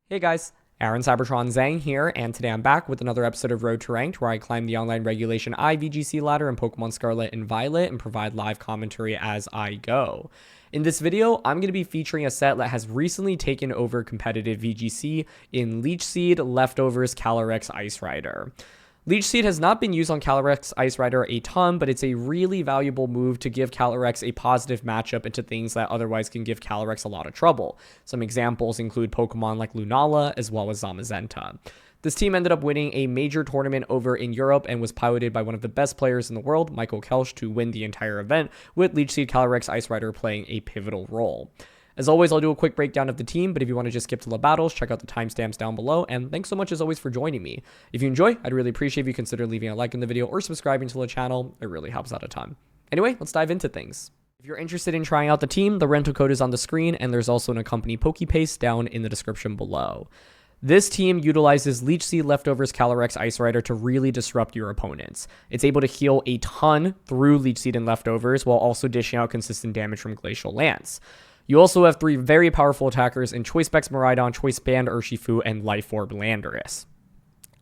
Hey guys, Aaron Cybertron Zhang here, and today I'm back with another episode of Road to Ranked, where I climb the online regulation I VGC ladder in Pokemon Scarlet and Violet and provide live commentary as I go. In this video, I'm going to be featuring a set that has recently taken over competitive VGC in Leech Seed, Leftovers, Calyrex, Ice Rider. Leech Seed has not been used on Calyrex Ice Rider a ton, but it's a really valuable move to give Calyrex a positive matchup into things that otherwise can give Calyrex a lot of trouble. Some examples include Pokemon like Lunala as well as Zamazenta. This team ended up winning a major tournament over in Europe and was piloted by one of the best players in the world, Kelsch, to win the entire event, with Leech Seed Calyrex Ice Rider playing a pivotal role. As always, I'll do a quick breakdown of the team, but if you want to just skip to the battles, check out the timestamps down below, and thanks so much as always for joining me. If you enjoy, I'd really appreciate if you consider leaving a like in the video or subscribing to the channel. It really helps out a ton. Anyway, let's dive into things. If you're interested in trying out the team, the rental code is on the screen, and there's also an accompanying PokePaste down in the description below. This team utilizes Leech Seed, Leftovers, Calyrex, Ice Rider to really disrupt your opponents. It's able to heal a ton through Leech Seed and Leftovers while also dishing out consistent damage from Glacial Lance. You also have three very powerful attackers in Choice Specs Miraidon, Choice Band Urshifu, and Life Orb Landorus.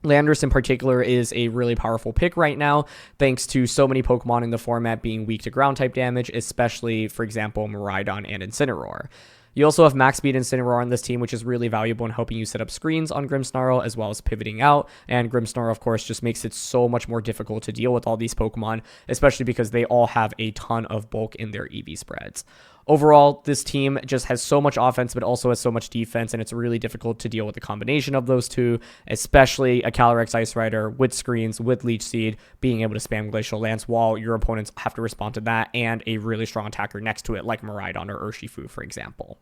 Landorus in particular is a really powerful pick right now, thanks to so many Pokemon in the format being weak to ground type damage, especially, for example, Miraidon and Incineroar. You also have max speed Incineroar on this team, which is really valuable in helping you set up screens on Grimmsnarl as well as pivoting out, and Grimmsnarl, of course, just makes it so much more difficult to deal with all these Pokemon, especially because they all have a ton of bulk in their EV spreads. Overall, this team just has so much offense, but also has so much defense, and it's really difficult to deal with the combination of those two, especially a Calyrex Ice Rider with screens, with Leech Seed, being able to spam Glacial Lance while your opponents have to respond to that, and a really strong attacker next to it, like Miraidon or Urshifu, for example.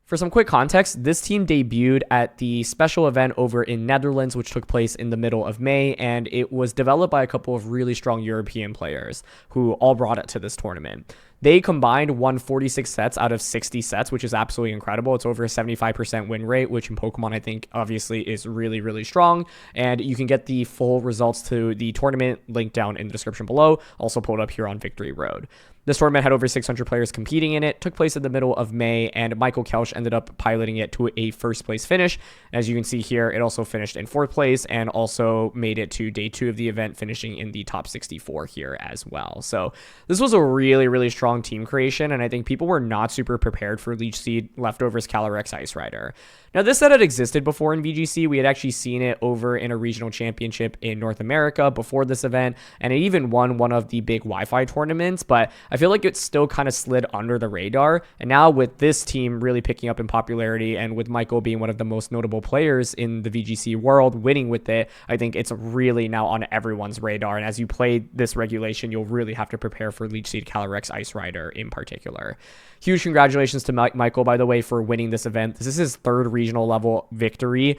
For some quick context, this team debuted at the special event over in Netherlands, which took place in the middle of May, and it was developed by a couple of really strong European players who all brought it to this tournament. They combined won 46 sets out of 60 sets, which is absolutely incredible. It's over a 75% win rate, which in Pokemon I think obviously is really, really strong. And you can get the full results to the tournament link down in the description below, also pulled up here on Victory Road. This tournament had over 600 players competing in it, took place in the middle of May, and Kelsch ended up piloting it to a first place finish. As you can see here, it also finished in 4th place and also made it to day 2 of the event, finishing in the top 64 here as well. So this was a really, really strong team creation, and I think people were not super prepared for Leech Seed, Leftovers, Calyrex, Ice Rider. Now, this set had existed before in VGC. We had actually seen it over in a regional championship in North America before this event, and it even won one of the big Wi-Fi tournaments, but I feel like it still kind of slid under the radar. And now with this team really picking up in popularity, and with Michael being one of the most notable players in the VGC world, winning with it, I think it's really now on everyone's radar. And as you play this regulation, you'll really have to prepare for Leech Seed, Calyrex, Ice Rider in particular. Huge congratulations to Michael, by the way, for winning this event. This is his 3rd regional level victory,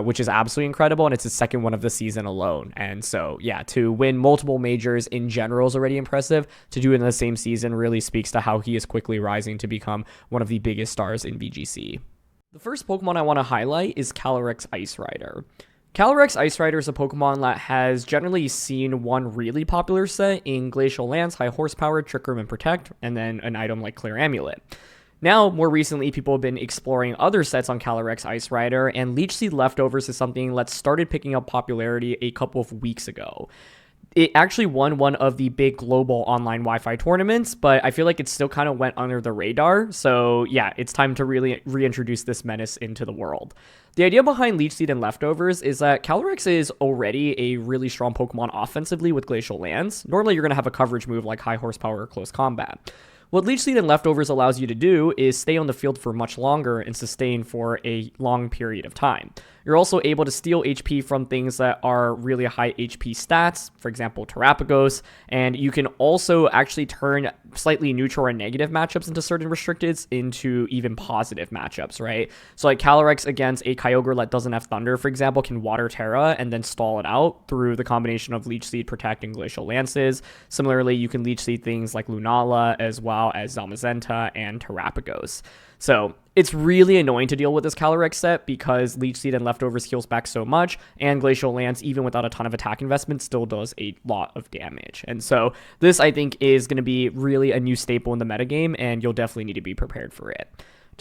which is absolutely incredible, and it's his 2nd one of the season alone. And so, yeah, to win multiple majors in general is already impressive. To do it in the same season really speaks to how he is quickly rising to become one of the biggest stars in VGC. The first Pokemon I want to highlight is Calyrex Ice Rider. Calyrex Ice Rider is a Pokemon that has generally seen one really popular set in Glacial Lance, High Horsepower, Trick Room, and Protect, and then an item like Clear Amulet. Now, more recently, people have been exploring other sets on Calyrex Ice Rider, and Leech Seed Leftovers is something that started picking up popularity a couple of weeks ago. It actually won one of the big global online Wi-Fi tournaments, but I feel like it still kind of went under the radar. So yeah, it's time to really reintroduce this menace into the world. The idea behind Leech Seed and Leftovers is that Calyrex is already a really strong Pokemon offensively with Glacial Lance. Normally, you're going to have a coverage move like High Horsepower or Close Combat. What Leech Seed and Leftovers allows you to do is stay on the field for much longer and sustain for a long period of time. You're also able to steal HP from things that are really high HP stats, for example, Terapagos, and you can also actually turn slightly neutral or negative matchups into certain restricteds into even positive matchups, right? So like Calyrex against a Kyogre that doesn't have Thunder, for example, can Water Terra and then stall it out through the combination of Leech Seed, Protect, and Glacial Lances. Similarly, you can Leech Seed things like Lunala as well as Zamazenta and Terapagos. So it's really annoying to deal with this Calyrex set because Leech Seed and Leftovers heals back so much, and Glacial Lance, even without a ton of attack investment, still does a lot of damage. And so this, I think, is going to be really a new staple in the metagame, and you'll definitely need to be prepared for it.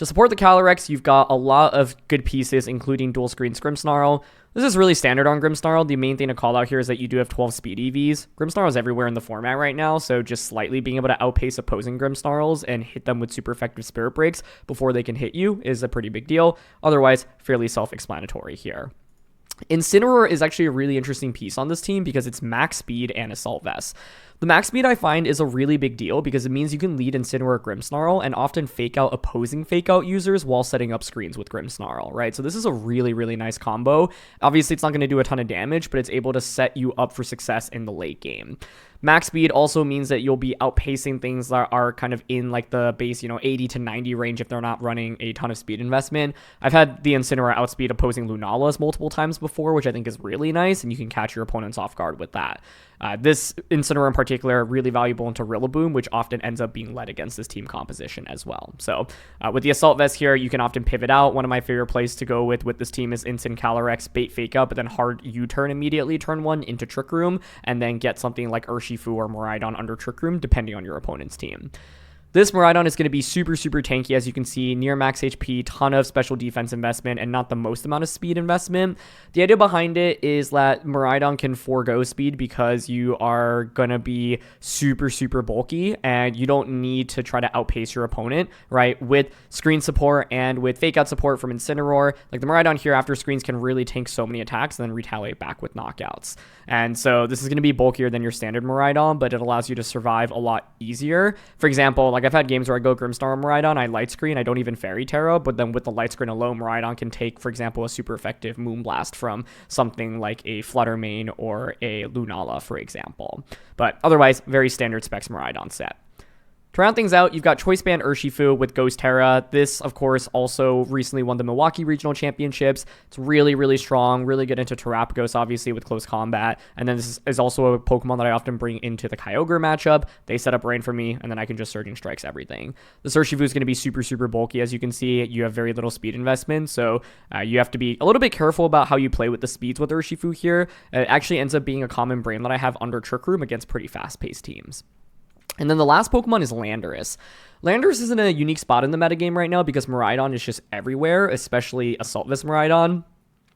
To support the Calyrex, you've got a lot of good pieces, including dual screens Grimmsnarl. This is really standard on Grimmsnarl. The main thing to call out here is that you do have 12 speed EVs. Grimmsnarl is everywhere in the format right now, so just slightly being able to outpace opposing Grimmsnarls and hit them with super effective Spirit Breaks before they can hit you is a pretty big deal. Otherwise, fairly self-explanatory here. Incineroar is actually a really interesting piece on this team because it's max speed and assault vest. The max speed I find is a really big deal because it means you can lead Incineroar Grimmsnarl and often fake out opposing fake out users while setting up screens with Grimmsnarl, right? So this is a really, really nice combo. Obviously, it's not going to do a ton of damage, but it's able to set you up for success in the late game. Max speed also means that you'll be outpacing things that are kind of in like the base, 80 to 90 range if they're not running a ton of speed investment. I've had the Incineroar outspeed opposing Lunalas multiple times before, which I think is really nice, and you can catch your opponents off guard with that. This Incineroar in particular, really valuable into Rillaboom, which often ends up being led against this team composition as well. So with the Assault Vest here, you can often pivot out. One of my favorite plays to go with this team is Incin Calyrex, bait fake out, but then hard U-turn immediately, turn one into Trick Room, and then get something like Urshifu or Miraidon under Trick Room, depending on your opponent's team. This Miraidon is going to be super, super tanky, as you can see, near max HP, ton of special defense investment, and not the most amount of speed investment. The idea behind it is that Miraidon can forego speed because you are going to be super, super bulky, and you don't need to try to outpace your opponent, right? With screen support and with fake out support from Incineroar, like the Miraidon here after screens can really tank so many attacks and then retaliate back with knockouts. And so this is going to be bulkier than your standard Miraidon, but it allows you to survive a lot easier. For example, like I've had games where I go Grimmsnarl Miraidon, I light screen, I don't even Fairy Terra, but then with the light screen alone, Miraidon can take, for example, a super effective Moonblast from something like a Fluttermane or a Lunala, for example. But otherwise, very standard specs Miraidon set. To round things out, you've got Choice Band Urshifu with Ghost Terra. This, of course, also recently won the Milwaukee Regional Championships. It's really, really strong, really good into Terapagos, obviously, with close combat. And then this is also a Pokemon that I often bring into the Kyogre matchup. They set up Rain for me, and then I can just Surging Strikes everything. This Urshifu is going to be super, super bulky. As you can see, you have very little speed investment, so you have to be a little bit careful about how you play with the speeds with Urshifu here. It actually ends up being a common brain that I have under Trick Room against pretty fast-paced teams. And then the last Pokemon is Landorus. Landorus is in a unique spot in the metagame right now because Miraidon is just everywhere, especially Assault Vest Miraidon,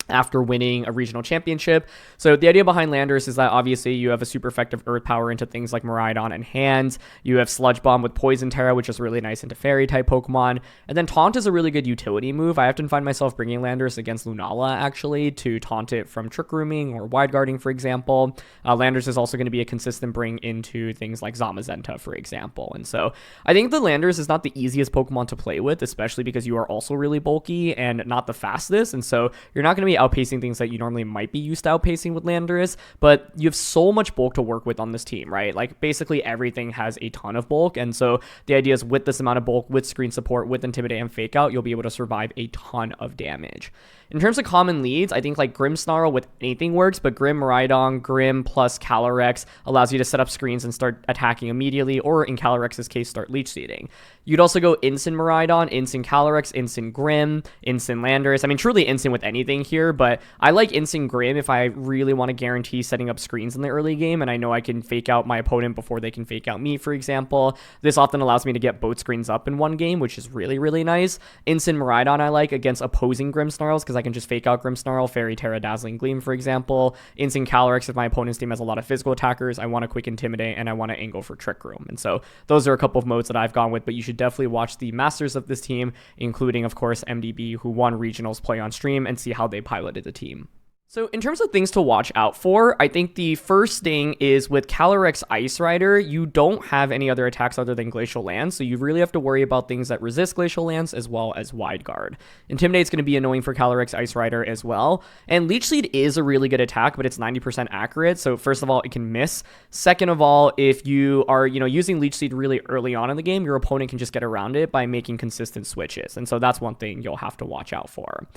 after winning a regional championship. So the idea behind Landorus is that obviously you have a super effective Earth Power into things like Miraidon and Hands. You have Sludge Bomb with Poison Terra, which is really nice into Fairy type Pokemon. And then Taunt is a really good utility move. I often find myself bringing Landorus against Lunala actually to taunt it from Trick Rooming or Wide Guarding, for example. Landorus is also going to be a consistent bring into things like Zamazenta, for example. And so I think the Landorus is not the easiest Pokemon to play with, especially because you are also really bulky and not the fastest. And so you're not going to be outpacing things that you normally might be used to outpacing with Landorus, but you have so much bulk to work with on this team, right? Like basically everything has a ton of bulk, and so the idea is with this amount of bulk, with screen support, with Intimidate and Fake Out, you'll be able to survive a ton of damage. In terms of common leads, I think like Grimmsnarl with anything works, but Grimm Miraidon, Grimm plus Calyrex allows you to set up screens and start attacking immediately, or in Calyrex's case, start Leech Seeding. You'd also go Incin Miraidon, Incin Calyrex, Incin Grimm, Incin Landorus. I mean, truly Incin with anything here, but I like Incin Grimm if I really want to guarantee setting up screens in the early game, and I know I can fake out my opponent before they can fake out me, for example. This often allows me to get both screens up in one game, which is really, really nice. Incin Miraidon I like against opposing Grimmsnarls, because I can just fake out Grimmsnarl, Fairy Terra, Dazzling Gleam, for example. Incin Calyrex, if my opponent's team has a lot of physical attackers, I want a quick Intimidate, and I want to angle for Trick Room. And so those are a couple of modes that I've gone with, but you should definitely watch the masters of this team, including, of course, MDB, who won regionals, play on stream, and see how they piloted the team. So in terms of things to watch out for, I think the first thing is with Calyrex Ice Rider, you don't have any other attacks other than Glacial Lance, so you really have to worry about things that resist Glacial Lance as well as Wide Guard. Intimidate's going to be annoying for Calyrex Ice Rider as well, and Leech Seed is a really good attack, but it's 90% accurate, so first of all, it can miss. Second of all, if you are using Leech Seed really early on in the game, your opponent can just get around it by making consistent switches, and so that's one thing you'll have to watch out for.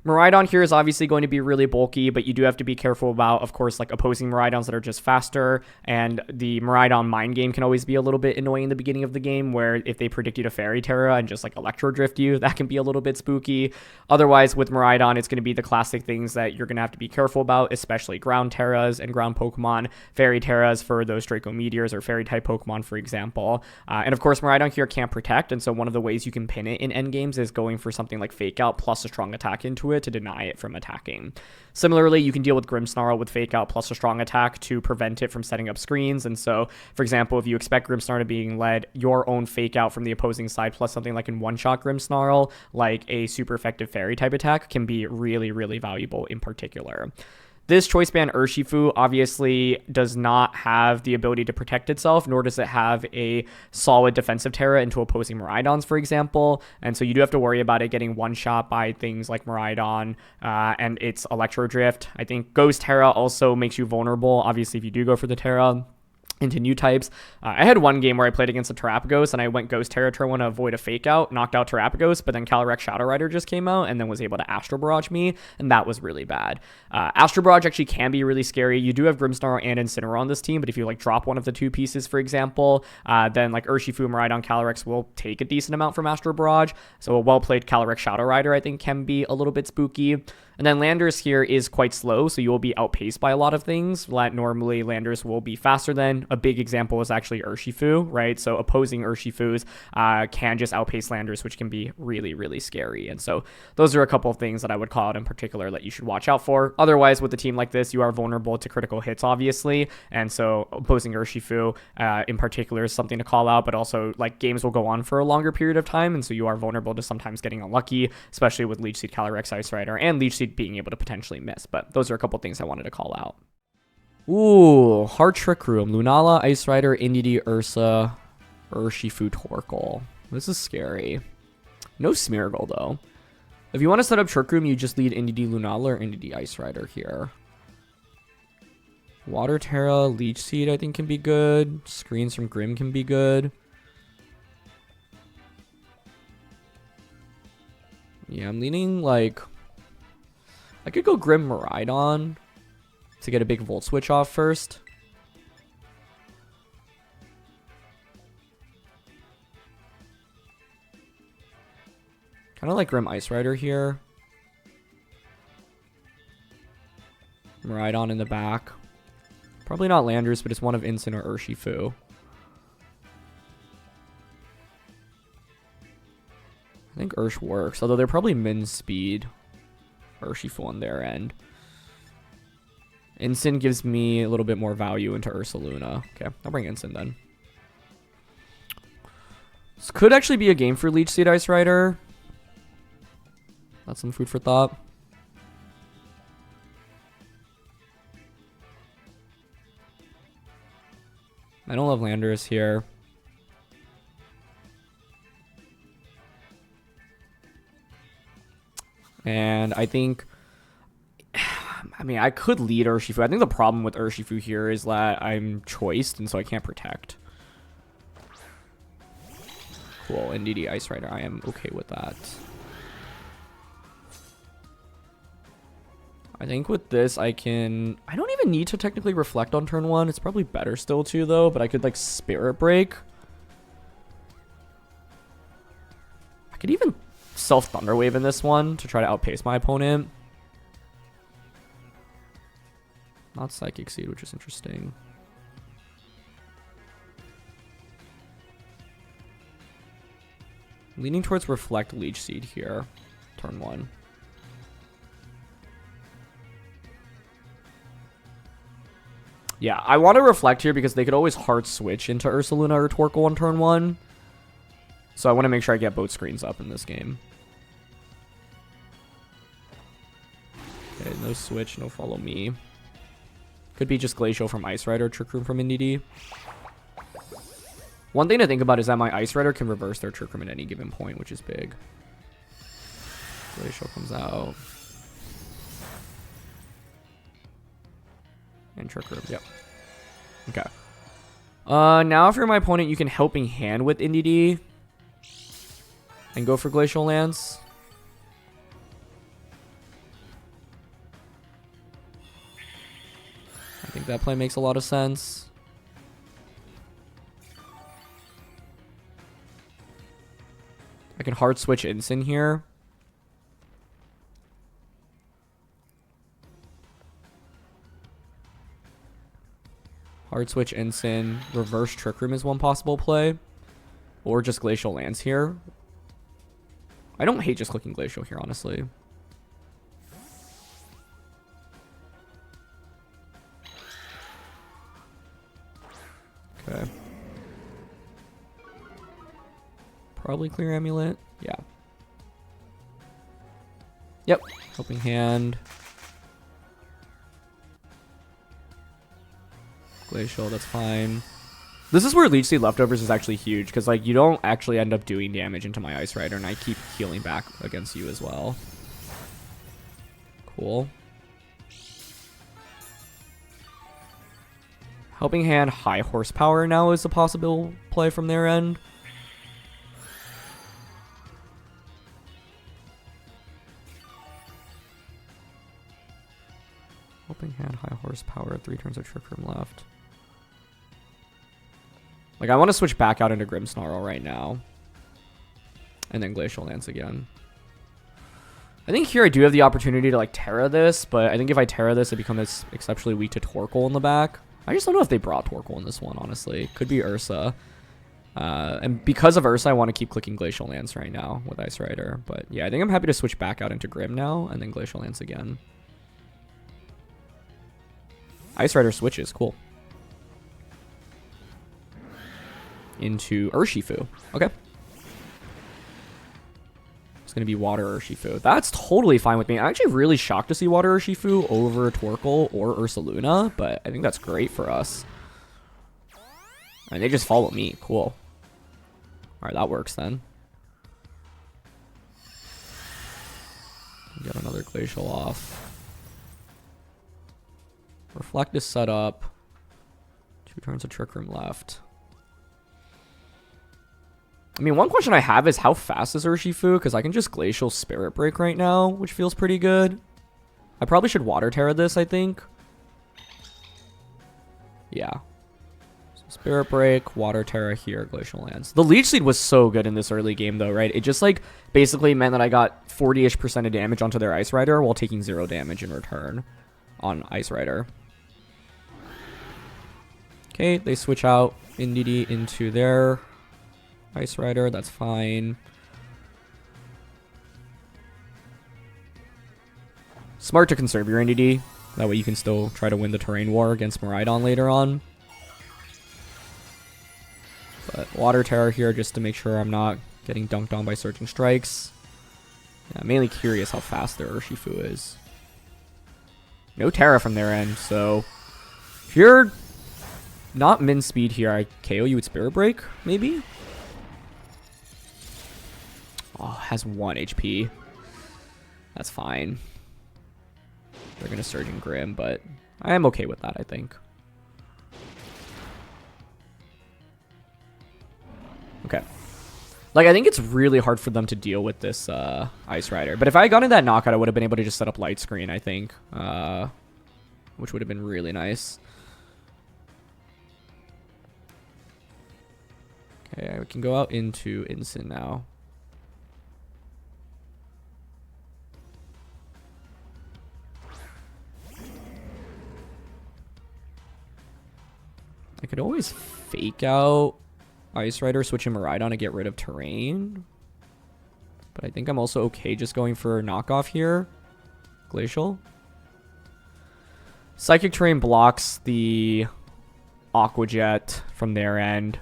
Miraidon here is obviously going to be really bulky, but you do have to be careful about, of course, like opposing Miraidons that are just faster, and the Miraidon mind game can always be a little bit annoying in the beginning of the game, where if they predict you to Fairy Terra and just like Electro Drift you, that can be a little bit spooky. Otherwise, with Miraidon, it's going to be the classic things that you're going to have to be careful about, especially ground Terras and ground Pokemon, Fairy Terras for those Draco Meteors or Fairy type Pokemon, for example. And of course, Miraidon here can't protect, and so one of the ways you can pin it in endgames is going for something like Fake Out plus a strong attack into it to deny it from attacking. Similarly, you can deal with Grimmsnarl with Fake Out plus a strong attack to prevent it from setting up screens. And so, for example, if you expect Grimmsnarl to being led, your own Fake Out from the opposing side plus something like in one-shot Grimmsnarl, like a super effective Fairy type attack, can be really, really valuable in particular. This Choice Band Urshifu obviously does not have the ability to protect itself, nor does it have a solid defensive Terra into opposing Miraidons, for example. And so you do have to worry about it getting one-shot by things like Miraidon and its Electro Drift. I think Ghost Terra also makes you vulnerable, obviously, if you do go for the Terra into new types. I had one game where I played against a Terrapagos and I went Ghost Terra turn 1 to avoid a Fake Out, knocked out Terrapagos, but then Calyrex Shadow Rider just came out and then was able to Astral Barrage me, and that was really bad. Astral Barrage actually can be really scary. You do have Grimmsnarl and Incineroar on this team, but if you like drop one of the two pieces, for example, then like Urshifu, Miraidon, Calyrex will take a decent amount from Astral Barrage. So a well-played Calyrex Shadow Rider I think can be a little bit spooky. And then Landorus here is quite slow, so you will be outpaced by a lot of things. Normally, Landorus will be faster than. A big example is actually Urshifu, right? So opposing Urshifus can just outpace Landorus, which can be really, really scary. And so those are a couple of things that I would call out in particular that you should watch out for. Otherwise, with a team like this, you are vulnerable to critical hits, obviously. And so opposing Urshifu in particular is something to call out, but also like games will go on for a longer period of time. And so you are vulnerable to sometimes getting unlucky, especially with Leech Seed, Calyrex, Ice Rider, and Leech Seed being able to potentially miss. But those are a couple things I wanted to call out. Ooh, Hard Trick Room. Lunala, Ice Rider, Indeedee, Ursa, Urshifu, Torkoal. This is scary. No Smeargle, though. If you want to set up Trick Room, you just lead Indeedee, Lunala, or Indeedee, Ice Rider here. Water Terra, Leech Seed, I think can be good. Screens from Grim can be good. Yeah, I'm leaning like... I could go Grim Miraidon to get a big Volt Switch off first. Kind of like Grim Ice Rider here. Miraidon in the back. Probably not Landorus, but it's one of Incin or Urshifu. I think Ursh works, although they're probably min speed. Urshifu on their end. Incin gives me a little bit more value into Ursaluna. Okay, I'll bring Incin then. This could actually be a game for Leech Seed, Ice Rider. That's some food for thought. I don't love Landorus here. And I think, I mean, I could lead Urshifu. I think the problem with Urshifu here is that I'm choiced, and so I can't protect. Cool, Indeedee, Ice Rider. I am okay with that. I think with this, I don't even need to technically reflect on turn 1. It's probably better still to, though, but I could, like, Spirit Break. I could even Self Thunder Wave in this one to try to outpace my opponent. Not Psychic Seed, which is interesting. Leaning towards Reflect Leech Seed here, turn 1. Yeah, I want to Reflect here because they could always hard switch into Ursaluna or Torkoal on turn 1. So I want to make sure I get both screens up in this game. Okay, no switch, no follow me. Could be just Glacial from Ice Rider, Trick Room from Indeedee. One thing to think about is that my Ice Rider can reverse their Trick Room at any given point, which is big. Glacial comes out. And Trick Room, yep. Okay. Now if you're my opponent, you can Helping Hand with Indeedee. And go for Glacial Lance. think that play makes a lot of sense. I can hard switch Ensign here. Hard switch Ensign. Reverse Trick Room is one possible play. Or just Glacial Lance here. I don't hate just clicking Glacial here, honestly. Okay. Probably clear Amulet. Yeah. Yep. Helping Hand. Glacial, that's fine. This is where Leech Seed Leftovers is actually huge, because like you don't actually end up doing damage into my Ice Rider, and I keep healing back against you as well. Cool. Helping Hand high horsepower now is a possible play from their end. Helping Hand high horsepower, 3 turns of Trick Room left. Like, I want to switch back out into Grimmsnarl right now. And then Glacial Lance again. I think here I do have the opportunity to, like, Terra this. But I think if I Terra this, it becomes exceptionally weak to Torkoal in the back. I just don't know if they brought Torkoal in this one, honestly. Could be Ursa. And because of Ursa, I want to keep clicking Glacial Lance right now with Ice Rider. But, yeah, I think I'm happy to switch back out into Grim now. And then Glacial Lance again. Ice Rider switches. Cool. Into Urshifu. Okay. It's going to be Water Urshifu. That's totally fine with me. I'm actually really shocked to see Water Urshifu over Torkoal or Ursaluna, but I think that's great for us. And they just follow me. Cool. Alright, that works then. Get another Glacial off. Reflect is set up. 2 turns of Trick Room left. I mean, one question I have is how fast is Urshifu? Because I can just Glacial Spirit Break right now, which feels pretty good. I probably should Water Terra this, I think. Yeah. So Spirit Break, Water Terra here, Glacial Lance. The Leech Seed was so good in this early game, though, right? It just, like, basically meant that I got 40-ish% of damage onto their Ice Rider while taking 0 damage in return on Ice Rider. Okay, they switch out Indeedee into their Ice Rider, that's fine. Smart to conserve your Indeedee. That way you can still try to win the terrain war against Miraidon later on. But Water Terror here just to make sure I'm not getting dunked on by Surging Strikes. Yeah, I'm mainly curious how fast their Urshifu is. No Terra from their end, so if you're not min speed here, I KO you with Spirit Break, maybe? Oh, has 1 HP. That's fine. They're going to Surge in Grim, but I am okay with that, I think. Okay. Like, I think it's really hard for them to deal with this Ice Rider. But if I had gotten that knockout, I would have been able to just set up Light Screen, I think. Which would have been really nice. Okay, we can go out into Ensign now. I could always fake out Ice Rider, switch in Miraidon to get rid of terrain. But I think I'm also okay just going for a knockoff here. Glacial. Psychic Terrain blocks the Aqua Jet from their end.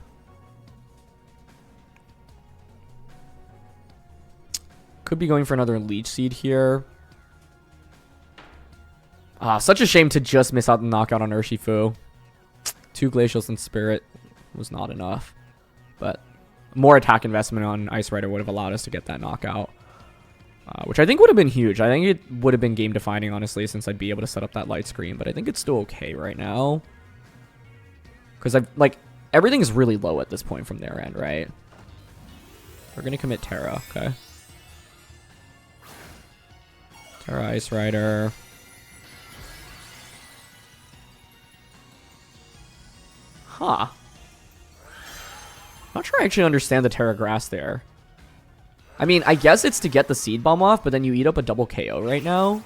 Could be going for another Leech Seed here. Such a shame to just miss out the knockout on Urshifu. 2 Glacials and Spirit was not enough. But more attack investment on Ice Rider would have allowed us to get that knockout. Which I think would have been huge. I think it would have been game defining, honestly, since I'd be able to set up that Light Screen. But I think it's still okay right now. Because I've, like, everything's really low at this point from their end, right? We're going to commit Terra, okay. Terra Ice Rider. Huh. Not sure I actually understand the Terra Grass there. I mean, I guess it's to get the Seed Bomb off, but then you eat up a double KO right now.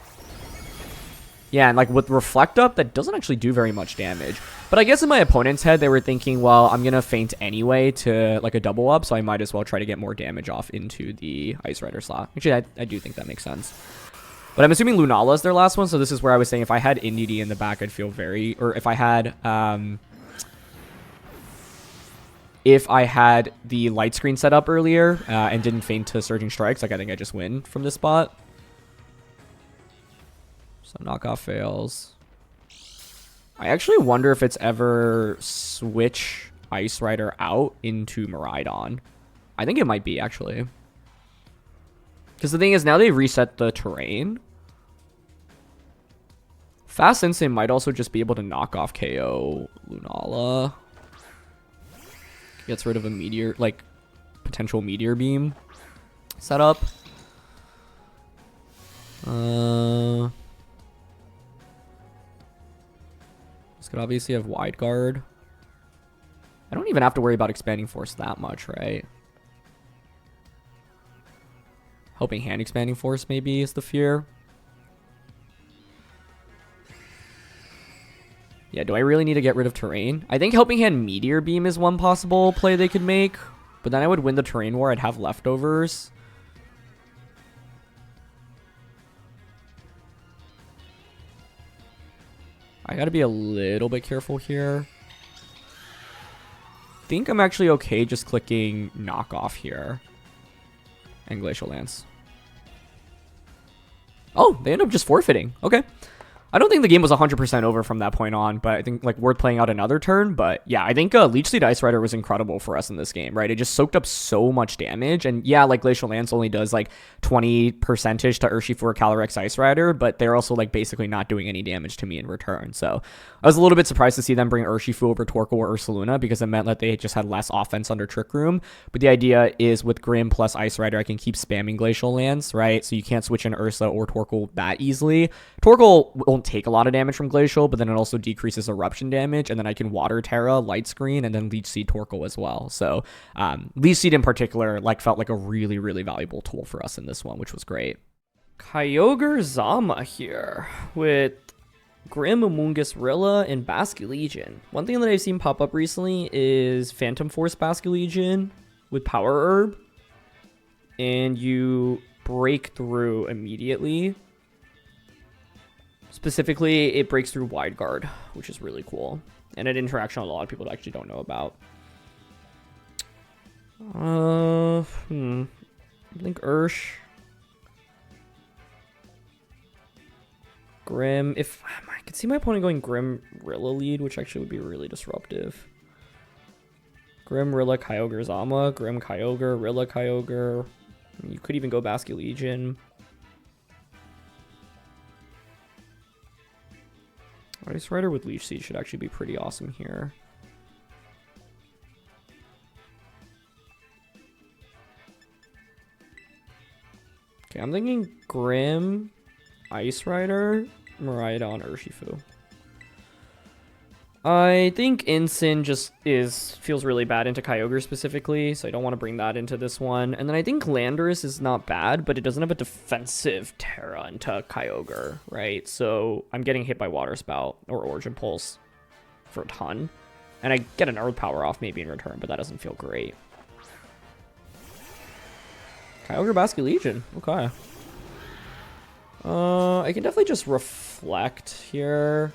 Yeah, and like with Reflect Up, that doesn't actually do very much damage. But I guess in my opponent's head, they were thinking, well, I'm going to feint anyway to like a double up, so I might as well try to get more damage off into the Ice Rider slot. Actually, I do think that makes sense. But I'm assuming Lunala is their last one, so this is where I was saying if I had Indeedee in the back, I'd feel very... Or if I had... If I had the light screen set up earlier and didn't feint to Surging Strikes, like I think I just win from this spot. So knockoff fails. I actually wonder if it's ever switch Ice Rider out into Miraidon. I think it might be, actually. Because the thing is, now they reset the terrain. Fast Instinct might also just be able to knock off KO Lunala. Gets rid of a meteor, like, potential meteor beam setup. This could obviously have Wide Guard. I don't even have to worry about Expanding Force that much, right? Helping Hand Expanding Force maybe is the fear. Yeah, do I really need to get rid of terrain? I think Helping Hand Meteor Beam is one possible play they could make. But then I would win the terrain war. I'd have leftovers. I gotta be a little bit careful here. I think I'm actually okay just clicking Knockoff here. And Glacial Lance. Oh, they end up just forfeiting. Okay. I don't think the game was 100% over from that point on, but I think like worth playing out another turn. But yeah, I think Leech Seed Ice Rider was incredible for us in this game, right? It just soaked up so much damage. And yeah, like Glacial Lance only does like 20% to Urshifu Calyrex Ice Rider, but they're also like basically not doing any damage to me in return. So I was a little bit surprised to see them bring Urshifu over Torkoal or Ursaluna because it meant that they just had less offense under Trick Room. But the idea is with Grim plus Ice Rider, I can keep spamming Glacial Lance, right? So you can't switch in Ursa or Torkoal that easily. Torkoal won't take a lot of damage from Glacial, but then it also decreases eruption damage, and then I can Water Terra, Light Screen, and then Leech Seed Torkoal as well. So Leech Seed in particular like felt like a really, really valuable tool for us in this one, which was great. Kyogre Zama here with Grim, Amoonguss, Rilla, and Basculegion. One thing that I've seen pop up recently is Phantom Force Basculegion with Power Herb, and you break through immediately. Specifically, it breaks through Wide Guard, which is really cool. And an interaction a lot of people actually don't know about. I think Ursh. Grim. If I could see my opponent going Grim Rilla lead, which actually would be really disruptive. Grim Rilla Kyogre Zama, Grim Kyogre, Rilla Kyogre. I mean, you could even go Basculegion. Ice Rider with Leech Seed should actually be pretty awesome here. Okay, I'm thinking Grim, Ice Rider, Miraidon, Urshifu. I think Incin just feels really bad into Kyogre specifically, so I don't want to bring that into this one. And then I think Landorus is not bad, but it doesn't have a defensive Terra into Kyogre, right? So I'm getting hit by Water Spout or Origin Pulse for a ton. And I get an Earth Power off maybe in return, but that doesn't feel great. Kyogre Basculegion, okay. I can definitely just Reflect here.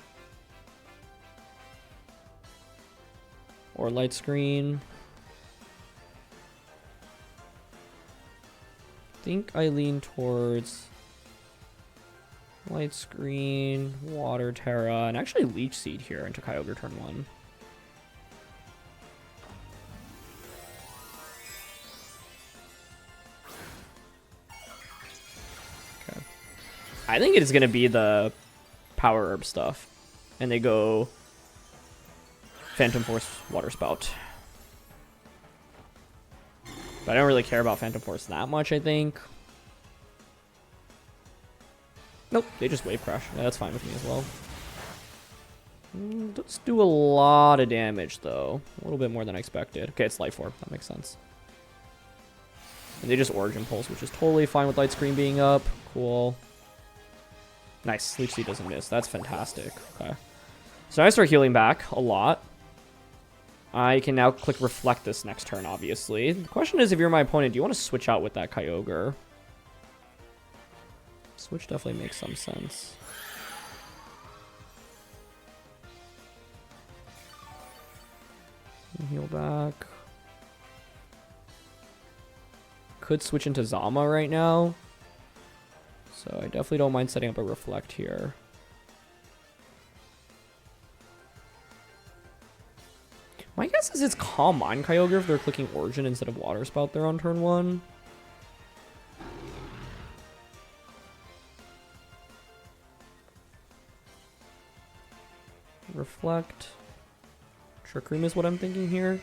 Or Light Screen. I think I lean towards Light Screen, Water Terra, and actually Leech Seed here into Kyogre turn 1. Okay. I think it is going to be the Power Herb stuff. And they go Phantom Force, Water Spout. But I don't really care about Phantom Force that much, I think. Nope, they just Wave Crash. Yeah, that's fine with me as well. Does do a lot of damage, though. A little bit more than I expected. Okay, it's Life Orb. That makes sense. And they just Origin Pulse, which is totally fine with Light Screen being up. Cool. Nice. Leech Seed doesn't miss. That's fantastic. Okay. So now I start healing back a lot. I can now click Reflect this next turn, obviously. The question is, if you're my opponent, do you want to switch out with that Kyogre? Switch definitely makes some sense. Heal back. Could switch into Zama right now. So I definitely don't mind setting up a Reflect here. My guess is it's Calm Mind Kyogre if they're clicking Origin instead of Water Spout there on turn 1. Reflect. Trick Room is what I'm thinking here.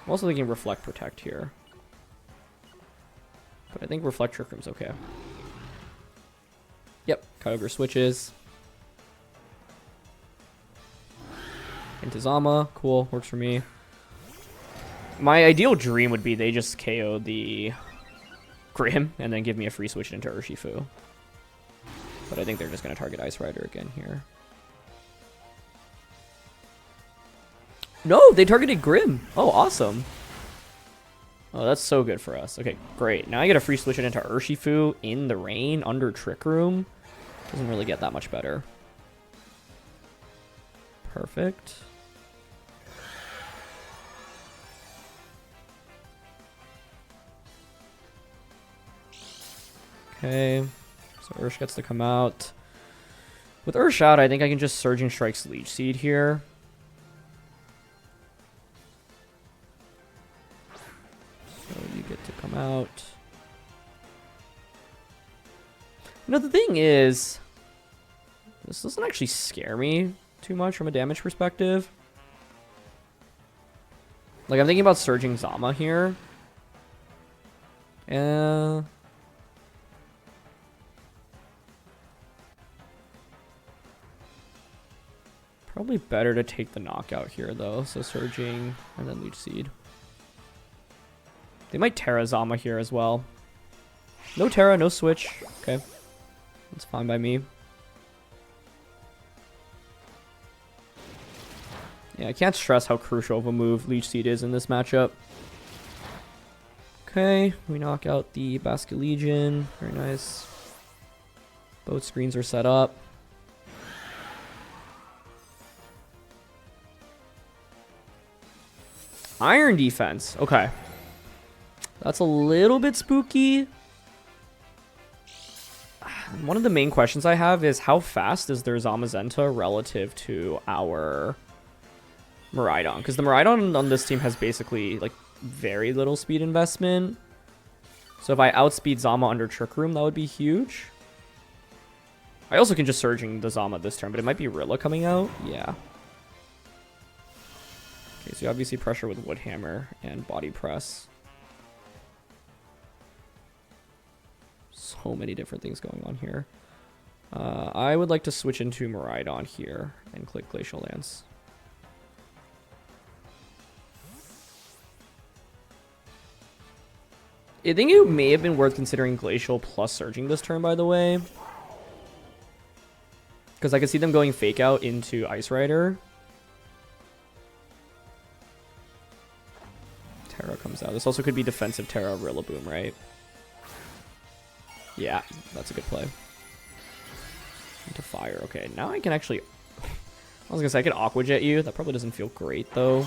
I'm also thinking Reflect Protect here. But I think Reflect Trick Room's okay. Yep, Kyogre switches. Into Zama. Cool, works for me. My ideal dream would be they just KO the Grim and then give me a free switch into Urshifu. But I think they're just going to target Ice Rider again here. No, they targeted Grim. Oh, awesome. Oh, that's so good for us. Okay, great. Now I get a free switch into Urshifu in the rain under Trick Room. Doesn't really get that much better. Perfect. Okay. So Ursh gets to come out. With Ursh out, I think I can just Surging Strikes Leech Seed here. So you get to come out. You know, the thing is, this doesn't actually scare me too much from a damage perspective. Like, I'm thinking about Surging Zama here. Probably better to take the knockout here, though. So Surging and then Leech Seed. They might Terra Zama here as well. No Terra, no switch. Okay. That's fine by me. Yeah, I can't stress how crucial of a move Leech Seed is in this matchup. Okay, we knock out the Basculegion. Very nice. Both screens are set up. Iron Defense. Okay. That's a little bit spooky. One of the main questions I have is how fast is their Zamazenta relative to our Miraidon? Because the Miraidon on this team has basically like very little speed investment. So if I outspeed Zama under Trick Room, that would be huge. I also can just Surging the Zama this turn, but it might be Rilla coming out. Yeah. Okay, so you obviously pressure with Wood Hammer and Body Press. So many different things going on here. I would like to switch into Miraidon here and click Glacial Lance. I think it may have been worth considering Glacial plus Surging this turn, by the way. Because I could see them going Fake Out into Ice Rider. Terra comes out. This also could be defensive Terra Rillaboom, right? Yeah, that's a good play. Into Fire. Okay, now I can actually... I was going to say I could Aqua Jet you. That probably doesn't feel great, though.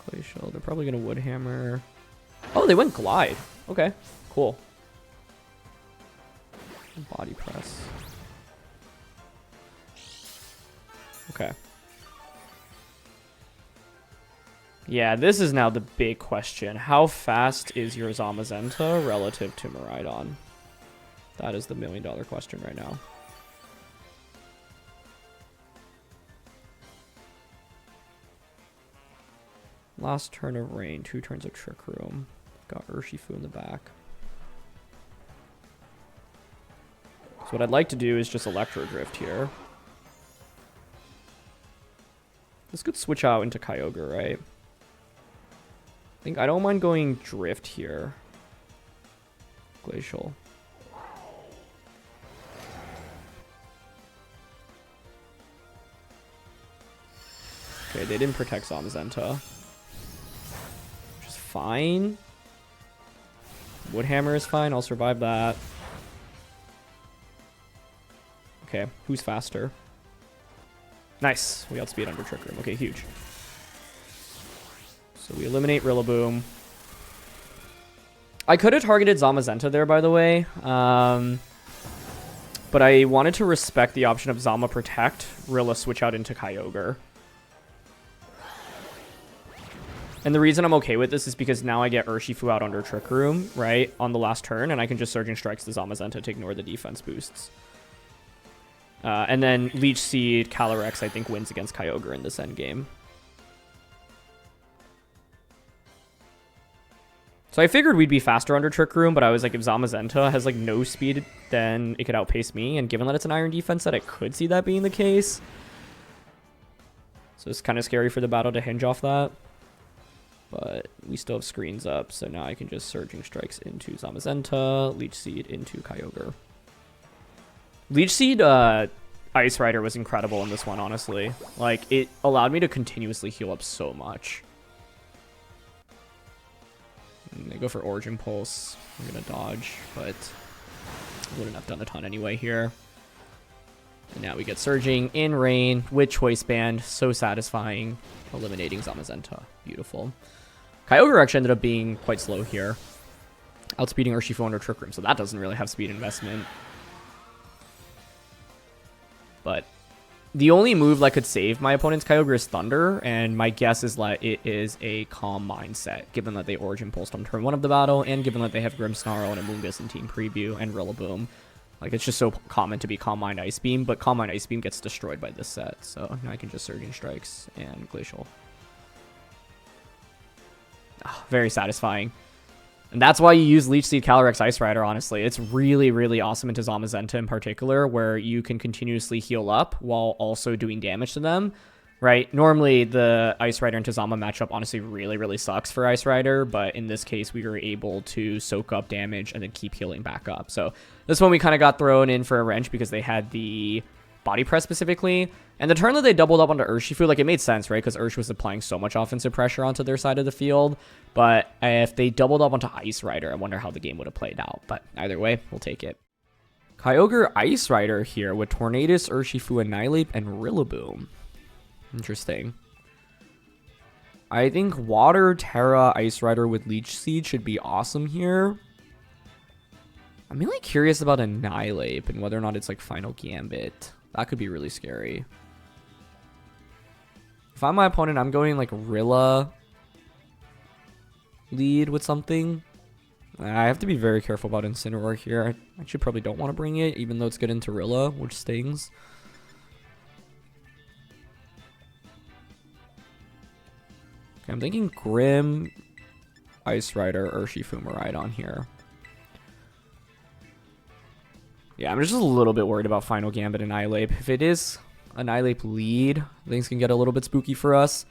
Glacial. They're probably going to Wood Hammer. Oh, they went Glide. Okay, cool. Body Press. Okay. Yeah, this is now the big question. How fast is your Zamazenta relative to Miraidon? That is the million-dollar question right now. Last turn of rain, 2 turns of Trick Room. Got Urshifu in the back. So what I'd like to do is just Electro Drift here. This could switch out into Kyogre, right? I don't mind going Drift here. Glacial. Okay, they didn't protect Zamazenta. Which is fine. Woodhammer is fine. I'll survive that. Okay, who's faster? Nice. We outspeed under Trick Room. Okay, huge. So we eliminate Rillaboom. I could have targeted Zamazenta there, by the way. But I wanted to respect the option of Zama Protect, Rilla switch out into Kyogre. And the reason I'm okay with this is because now I get Urshifu out under Trick Room, right, on the last turn, and I can just Surging Strikes the Zamazenta to ignore the defense boosts. And then Leech Seed, Calyrex, I think, wins against Kyogre in this endgame. So I figured we'd be faster under Trick Room, but I was like, if Zamazenta has like no speed, then it could outpace me. And given that it's an Iron Defense set, I could see that being the case. So it's kind of scary for the battle to hinge off that. But we still have screens up, so now I can just Surging Strikes into Zamazenta, Leech Seed into Kyogre. Leech Seed Ice Rider was incredible in this one, honestly. Like, it allowed me to continuously heal up so much. And they go for Origin Pulse. I'm going to dodge, but wouldn't have done a ton anyway here. And now we get Surging in Rain with Choice Band. So satisfying. Eliminating Zamazenta. Beautiful. Kyogre actually ended up being quite slow here. Outspeeding Urshifu under Trick Room, so that doesn't really have speed investment. But the only move that could save my opponent's Kyogre is Thunder, and my guess is that it is a Calm Mindset, given that they Origin Pulsed on turn 1 of the battle, and given that they have Grimmsnarl and a Moongus in Team Preview, and Rillaboom. Like, it's just so common to be Calm Mind Ice Beam, but Calm Mind Ice Beam gets destroyed by this set, so now I can just Surging Strikes and Glacial. Oh, very satisfying. And that's why you use Leech Seed, Calyrex, Ice Rider, honestly. It's really, really awesome into Zamazenta in particular, where you can continuously heal up while also doing damage to them, right? Normally, the Ice Rider into Zama matchup honestly really, really sucks for Ice Rider, but in this case, we were able to soak up damage and then keep healing back up. So this one we kind of got thrown in for a wrench because they had the Body Press specifically. And the turn that they doubled up onto Urshifu, like, it made sense, right? Because Urshifu was applying so much offensive pressure onto their side of the field. But if they doubled up onto Ice Rider, I wonder how the game would have played out. But either way, we'll take it. Kyogre Ice Rider here with Tornadus, Urshifu, Annihilape, and Rillaboom. Interesting. I think Water, Terra, Ice Rider with Leech Seed should be awesome here. I'm really curious about Annihilape and whether or not it's like Final Gambit. That could be really scary. If I'm my opponent, I'm going like Rilla lead with something. I have to be very careful about Incineroar here. I actually probably don't want to bring it, even though it's good into Rilla, which stings. Okay, I'm thinking Grim, Ice Rider, Urshifu, Miraidon here. Yeah, I'm just a little bit worried about Final Gambit and Annihilape. If it is Annihilape lead, things can get a little bit spooky for us.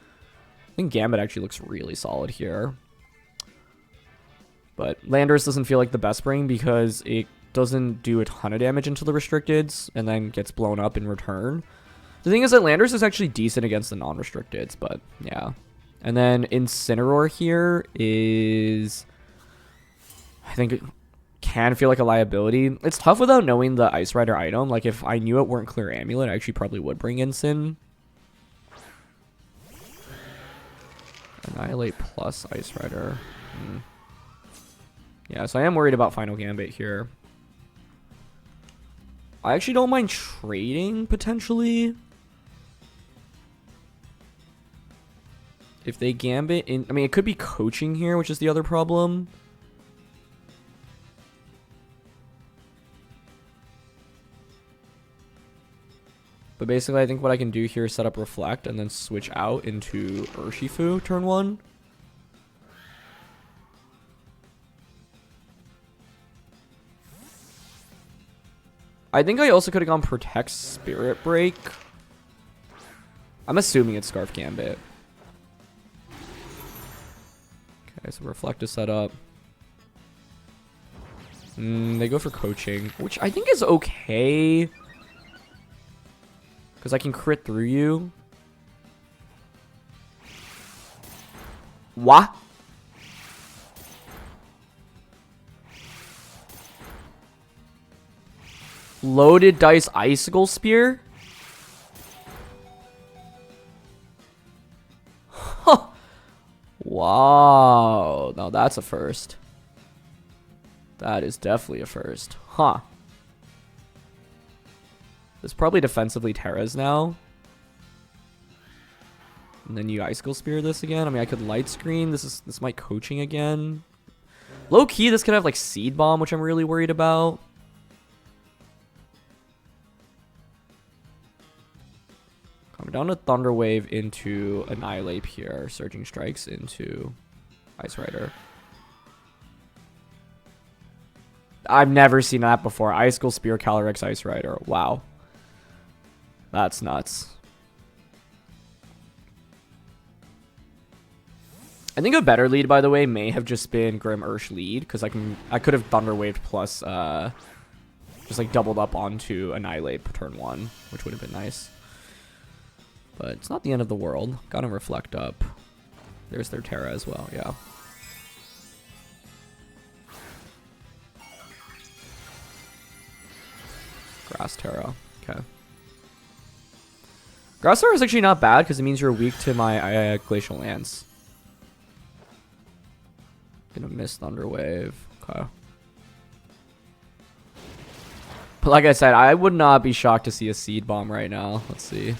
I think Gambit actually looks really solid here. But Landorus doesn't feel like the best bring because it doesn't do a ton of damage into the restricteds and then gets blown up in return. The thing is that Landorus is actually decent against the non-restricteds, but yeah. And then Incineroar here is, I think it can feel like a liability. It's tough without knowing the Ice Rider item. Like, if I knew it weren't Clear Amulet, I actually probably would bring Incin. Annihilate plus Ice Rider. Yeah, so I am worried about Final Gambit here. I actually don't mind trading, potentially. If they Gambit in... I mean, it could be coaching here, which is the other problem. But basically, I think what I can do here is set up Reflect and then switch out into Urshifu turn 1. I think I also could have gone Protect Spirit Break. I'm assuming it's Scarf Gambit. Okay, so Reflect is set up. They go for Coaching, which I think is okay. Because I can crit through you. What? Loaded Dice Icicle Spear? Huh. Wow. Now that's a first. That is definitely a first. Huh. This probably defensively Terras now. And then you Icicle Spear this again. I mean, I could Light Screen. This might Coaching again. Low key, this could have like Seed Bomb, which I'm really worried about. Coming down to Thunder Wave into Annihilate here. Surging Strikes into Ice Rider. I've never seen that before. Icicle Spear, Calyrex, Ice Rider. Wow. That's nuts. I think a better lead, by the way, may have just been Grim Ursh lead, because I could have Thunder Waved plus just like doubled up onto Annihilate per turn 1, which would have been nice. But it's not the end of the world. Gotta Reflect up. There's their Terra as well, yeah. Grass Terra, okay. Grass Terra is actually not bad because it means you're weak to my Glacial Lance. Gonna miss Thunder Wave, okay. But like I said, I would not be shocked to see a Seed Bomb right now. Let's see.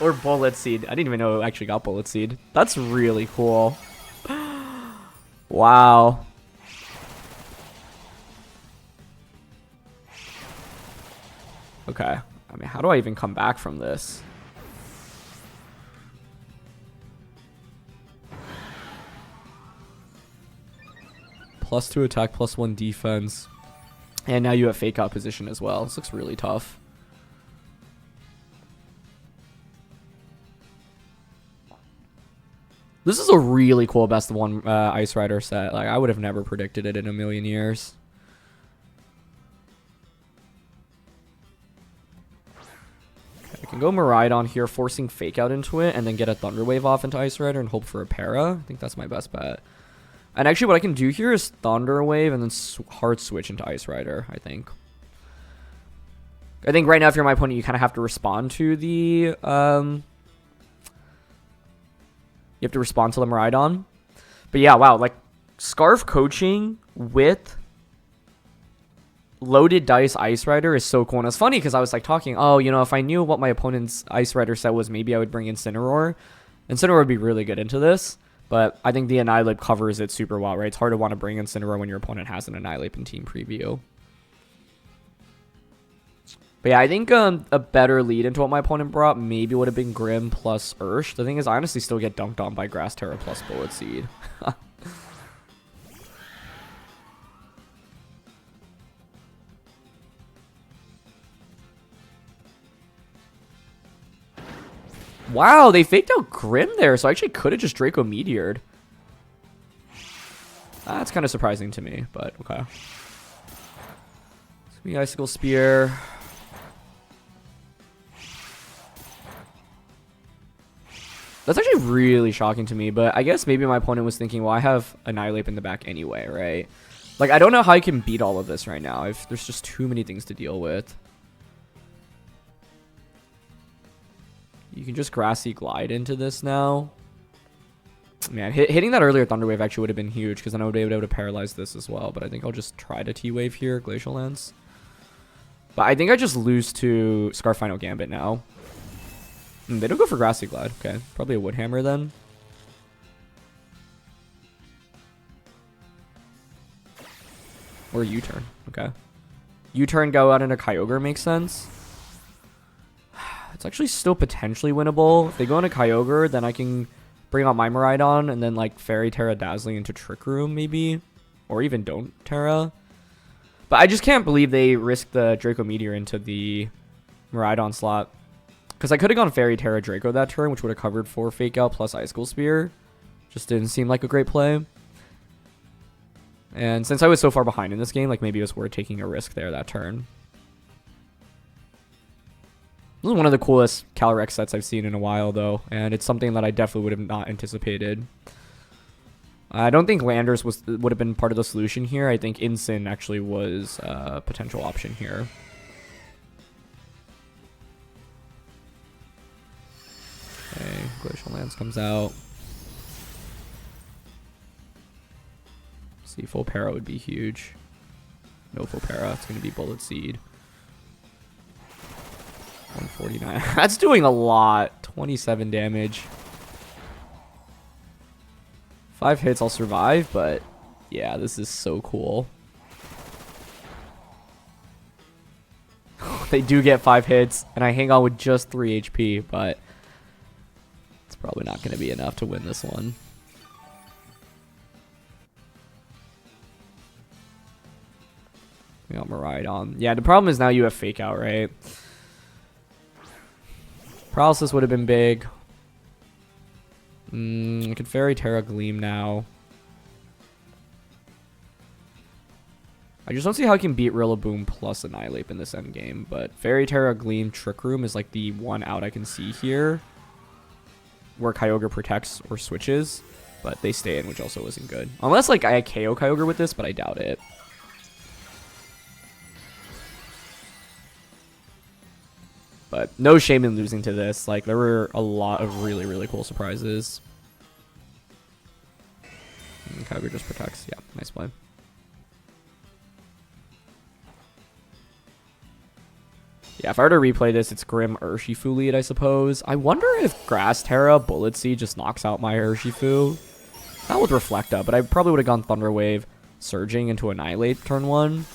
Or Bullet Seed. I didn't even know it actually got Bullet Seed. That's really cool. Wow. Okay. I mean, how do I even come back from this? +2 attack, +1 defense. And now you have Fake Out position as well. This looks really tough. This is a really cool best of 1 Ice Rider set. Like, I would have never predicted it in a million years. Okay, I can go Miraidon here, forcing Fake Out into it, and then get a Thunder Wave off into Ice Rider and hope for a Para. I think that's my best bet. And actually, what I can do here is Thunder Wave and then hard switch into Ice Rider, I think. I think right now, if you're my opponent, you kind of have to respond to the... You have to respond to the Miraidon. But yeah, wow, like Scarf Coaching with Loaded Dice Ice Rider is so cool. And it's funny because I was like talking, oh, you know, if I knew what my opponent's Ice Rider set was, maybe I would bring Incineroar. Incineroar would be really good into this. But I think the Annihilate covers it super well, right? It's hard to want to bring Incineroar when your opponent has an Annihilate in team preview. But yeah, I think a better lead into what my opponent brought maybe would have been Grim plus Ursh. The thing is, I honestly still get dunked on by Grass Terra plus Bullet Seed. Wow, they faked out Grim there, so I actually could have just Draco Meteored. That's kind of surprising to me, but okay. Sweet Icicle Spear. That's actually really shocking to me, but I guess maybe my opponent was thinking, well, I have Annihilate in the back anyway, right? Like, I don't know how I can beat all of this right now. There's just too many things to deal with. You can just Grassy Glide into this now. Man, hitting that earlier Thunder Wave actually would have been huge, because then I would be able to paralyze this as well. But I think I'll just try to T-Wave here, Glacial Lance. But I think I just lose to Scarf Final Gambit now. They don't go for Grassy Glide. Okay, probably a Wood Hammer then. Or U-turn. Okay. U-turn, go out into Kyogre makes sense. It's actually still potentially winnable. If they go into Kyogre, then I can bring out my Miraidon and then like Fairy Terra Dazzling into Trick Room maybe. Or even Don't Terra. But I just can't believe they risked the Draco Meteor into the Miraidon slot. Because I could have gone Fairy Terra Draco that turn, which would have covered 4 Fake Out plus Icicle Spear. Just didn't seem like a great play. And since I was so far behind in this game, like maybe it was worth taking a risk there that turn. This is one of the coolest Calyrex sets I've seen in a while, though. And it's something that I definitely would have not anticipated. I don't think Landers would have been part of the solution here. I think Incin actually was a potential option here. Okay, Glacial Lance comes out. See, full para would be huge. No full para. It's going to be Bullet Seed. 149. That's doing a lot. 27 damage. 5 hits, I'll survive, but yeah, this is so cool. They do get 5 hits, and I hang on with just 3 HP, but it's probably not going to be enough to win this one. We got Miraidon. Yeah, the problem is now you have Fake Out, right? Paralysis would have been big. I could Fairy Terra Gleam now. I just don't see how I can beat Rillaboom plus Annihilate in this endgame, but Fairy Terra Gleam Trick Room is like the one out I can see here where Kyogre protects or switches, but they stay in, which also isn't good. Unless like I KO Kyogre with this, but I doubt it. But no shame in losing to this. Like, there were a lot of really, really cool surprises. And Kyogre just protects. Yeah, nice play. Yeah, if I were to replay this, it's Grim Urshifu lead, I suppose. I wonder if Grass Terra Bullet Seed just knocks out my Urshifu. That would reflect up, but I probably would have gone Thunder Wave Surging into Annihilate turn 1.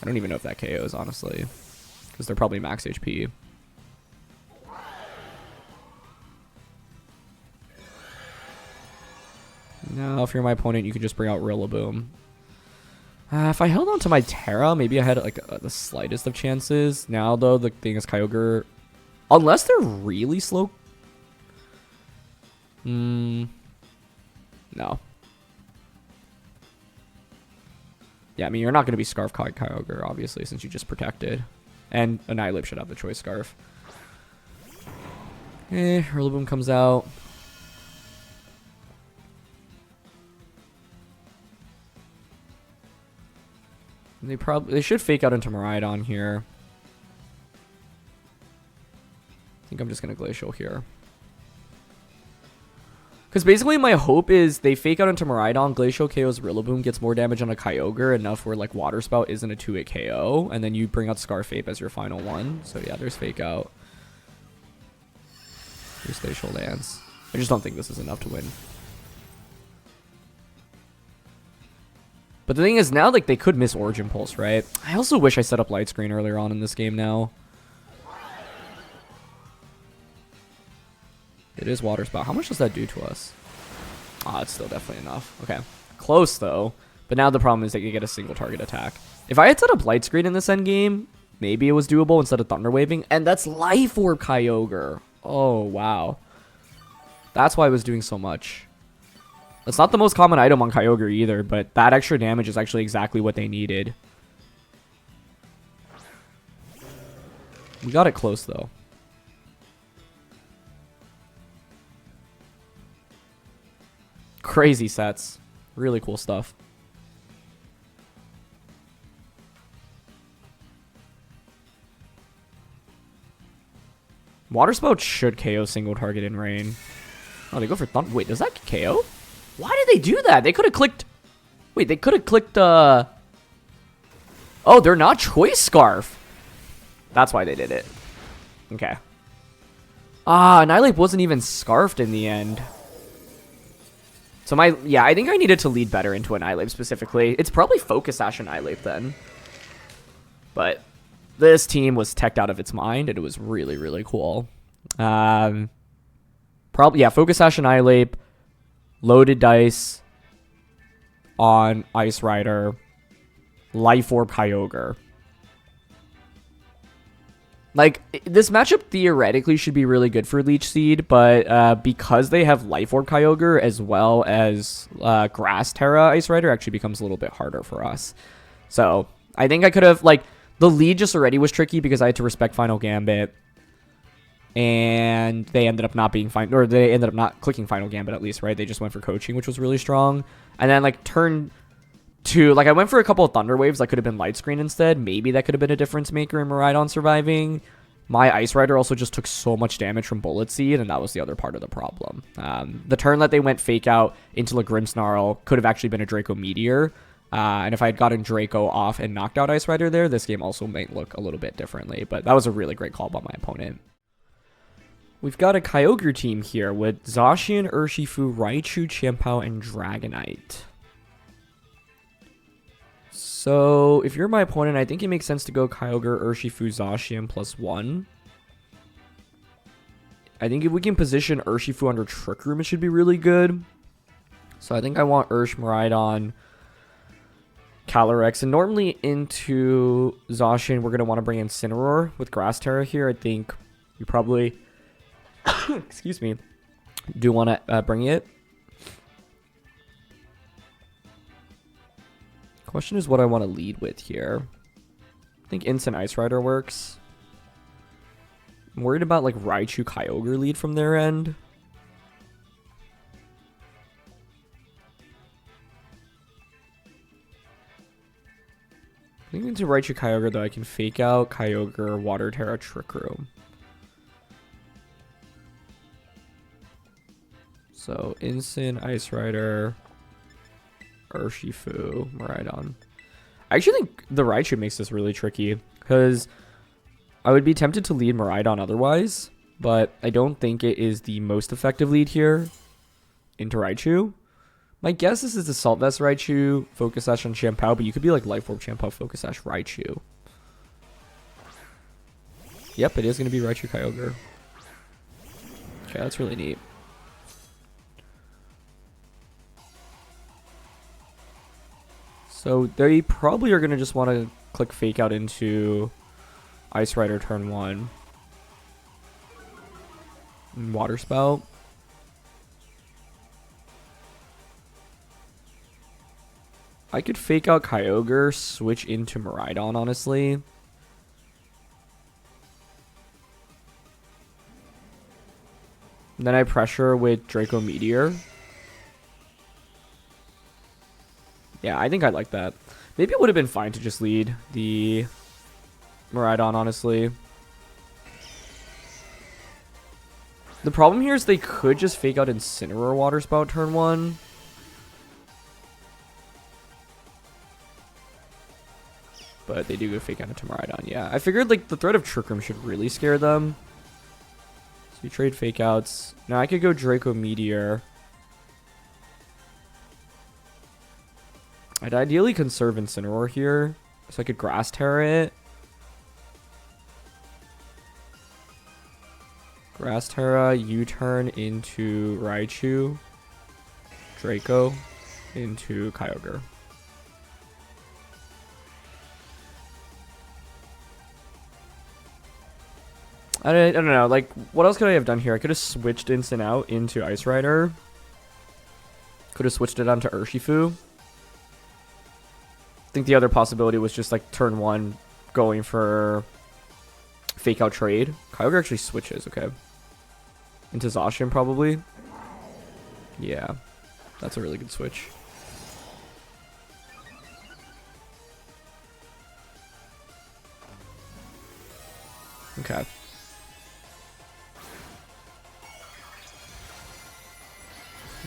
I don't even know if that KOs, honestly. Because they're probably max HP. Now, if you're my opponent, you could just bring out Rillaboom. If I held on to my Terra, maybe I had like the slightest of chances. Now, though, the thing is Kyogre... Unless they're really slow... No. Yeah, I mean, you're not going to be Scarf Kyogre, obviously, since you just protected. And Annihilate should have the choice Scarf. Rillaboom comes out. They should Fake Out into Miraidon here. I think I'm just gonna Glacial here. Because basically my hope is they Fake Out into Miraidon, Glacial KOs Rillaboom, gets more damage on a Kyogre, enough where like Water Spout isn't a 2-hit KO, and then you bring out Scarfape as your final one. So yeah, there's Fake Out. There's Glacial Lance. I just don't think this is enough to win. But the thing is, now like they could miss Origin Pulse, right? I also wish I set up Light Screen earlier on in this game now. It is Water Spout. How much does that do to us? Ah, it's still definitely enough. Okay. Close, though. But now the problem is that you get a single target attack. If I had set up Light Screen in this endgame, maybe it was doable instead of Thunder Waving. And that's Life Orb Kyogre. Oh, wow. That's why I was doing so much. That's not the most common item on Kyogre either, but that extra damage is actually exactly what they needed. We got it close, though. Crazy sets. Really cool stuff. Water Spout should KO single target in rain. Oh, they go for Thunder. Wait, does that KO? Why did they do that? They could have clicked... Wait, they could have clicked... Oh, they're not Choice Scarf. That's why they did it. Okay. Ah, Annihilate wasn't even Scarfed in the end. So yeah, I think I needed to lead better into Annihilate specifically. It's probably Focus Sash Annihilate then. But this team was teched out of its mind, and it was really, really cool. Probably, yeah, Focus Sash Annihilate, loaded dice on Ice Rider, Life Orb Kyogre. Like, this matchup theoretically should be really good for Leech Seed, but because they have Life Orb Kyogre as well as Grass Terra Ice Rider, actually becomes a little bit harder for us. So, I think I could have, like, the lead just already was tricky because I had to respect Final Gambit. And they ended up not being fine, or they ended up not clicking Final Gambit at least, right? They just went for coaching, which was really strong. And then, like, turn 2, like, I went for a couple of Thunder Waves that could have been Light Screen instead. Maybe that could have been a difference maker in Miraidon surviving. My Ice Rider also just took so much damage from Bullet Seed, and that was the other part of the problem. The turn that they went Fake Out into a Grimmsnarl could have actually been a Draco Meteor. And if I had gotten Draco off and knocked out Ice Rider there, this game also might look a little bit differently. But that was a really great call by my opponent. We've got a Kyogre team here with Zacian, Urshifu, Raichu, Chien-Pao, and Dragonite. So, if you're my opponent, I think it makes sense to go Kyogre, Urshifu, Zacian +1. I think if we can position Urshifu under Trick Room, it should be really good. So I think I want Miraidon, Calyrex, and normally into Zacian, we're going to want to bring in Incineroar with Grass Terra here. I think we probably... excuse me, do want to bring it. Question is what I want to lead with here. I think Instant Ice Rider works. I'm worried about like Raichu Kyogre lead from their end. I think into Raichu Kyogre though I can Fake Out Kyogre, Water Terra, Trick Room. So, Instant, Ice Rider, Urshifu, Miraidon. I actually think the Raichu makes this really tricky, because I would be tempted to lead Miraidon otherwise, but I don't think it is the most effective lead here into Raichu. My guess is it's Assault Vest Raichu, Focus Sash on Chien-Pao, but you could be like Life Orb Chien-Pao, Focus Sash Raichu. Yep, it is going to be Raichu Kyogre. Okay, that's really neat. So they probably are going to just want to click Fake Out into Ice Rider turn 1. And Water Spout. I could Fake Out Kyogre, switch into Miraidon, honestly. And then I pressure with Draco Meteor. Yeah, I think I like that. Maybe it would have been fine to just lead the Miraidon, honestly. The problem here is they could just Fake Out Incineroar Water Spout turn 1. But they do go Fake Out into Miraidon. Yeah, I figured like the threat of Trick Room should really scare them. So you trade Fake Outs. Now I could go Draco Meteor. I'd ideally conserve Incineroar here, so I could Grass Terra it. Grass Terra, U-turn into Raichu, Draco into Kyogre. I don't know, like, what else could I have done here? I could have switched Instant Out into Ice Rider. Could have switched it onto Urshifu. I think the other possibility was just like turn 1 going for Fake Out trade. Kyogre actually switches, okay. Into Zacian probably. Yeah, that's a really good switch. Okay.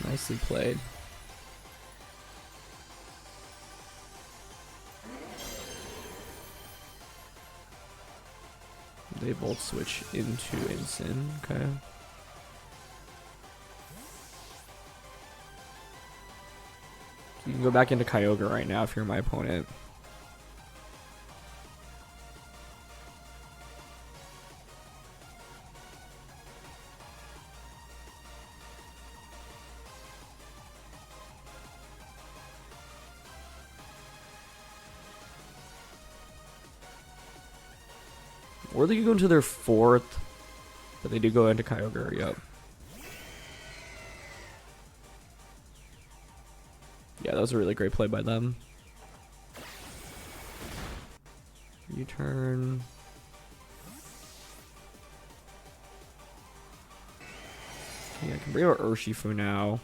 Nicely played. They both switch into Incin, okay. So you can go back into Kyogre right now if you're my opponent. Or they could go into their 4th. But they do go into Kyogre, yep. Yeah, that was a really great play by them. U-turn. Okay, I can bring out Urshifu now.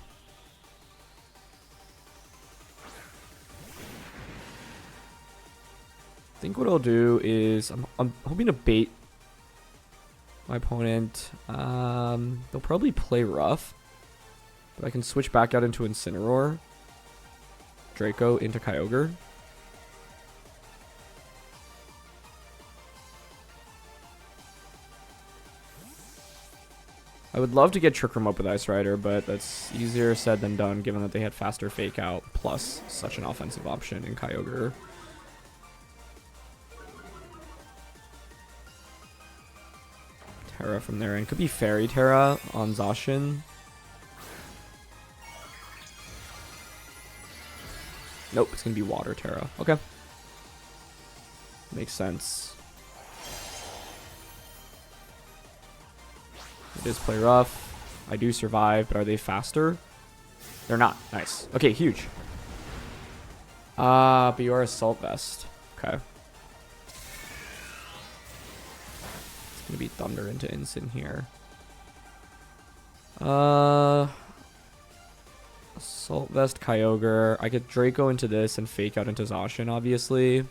I think what I'll do is I'm hoping to bait my opponent. They'll probably play rough, but I can switch back out into Incineroar. Draco into Kyogre. I would love to get Trick Room up with Ice Rider, but that's easier said than done given that they had faster Fake Out plus such an offensive option in Kyogre. Terra from there, and could be Fairy Terra on Zacian. Nope, it's gonna be Water Terra. Okay. Makes sense. It is play rough. I do survive, but are they faster? They're not. Nice. Okay, huge. But you are Assault Vest. Okay. It's gonna be Thunder into Incin here. Assault Vest, Kyogre. I get Draco into this and Fake Out into Zacian, obviously. I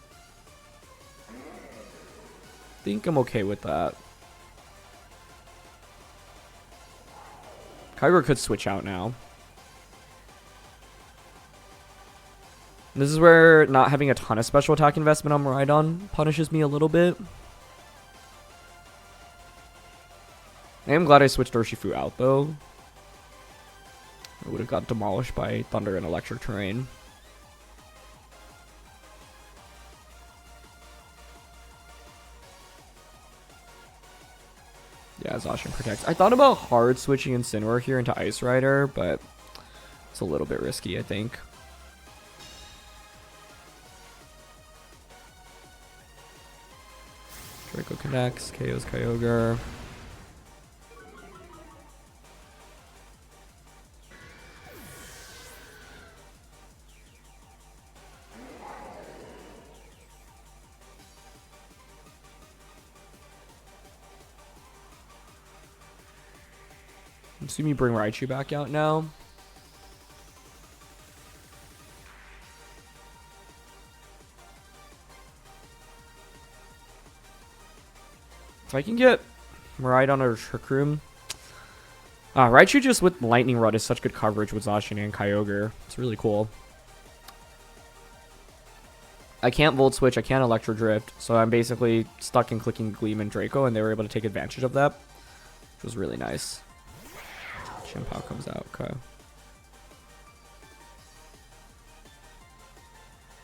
think I'm okay with that. Kyogre could switch out now. This is where not having a ton of special attack investment on Miraidon punishes me a little bit. I am glad I switched Urshifu out, though. I would have got demolished by Thunder and Electric Terrain. Yeah, Zacian protects. I thought about hard switching Incineroar here into Ice Rider, but it's a little bit risky, I think. Draco connects, KO's Kyogre. I'm assuming you bring Raichu back out now. If I can get Miraidon or Trick Room. Raichu just with Lightning Rod is such good coverage with Zacian and Kyogre. It's really cool. I can't Volt Switch, I can't Electro Drift, so I'm basically stuck in clicking Gleam and Draco, and they were able to take advantage of that, which was really nice. Chien-Pao comes out, okay.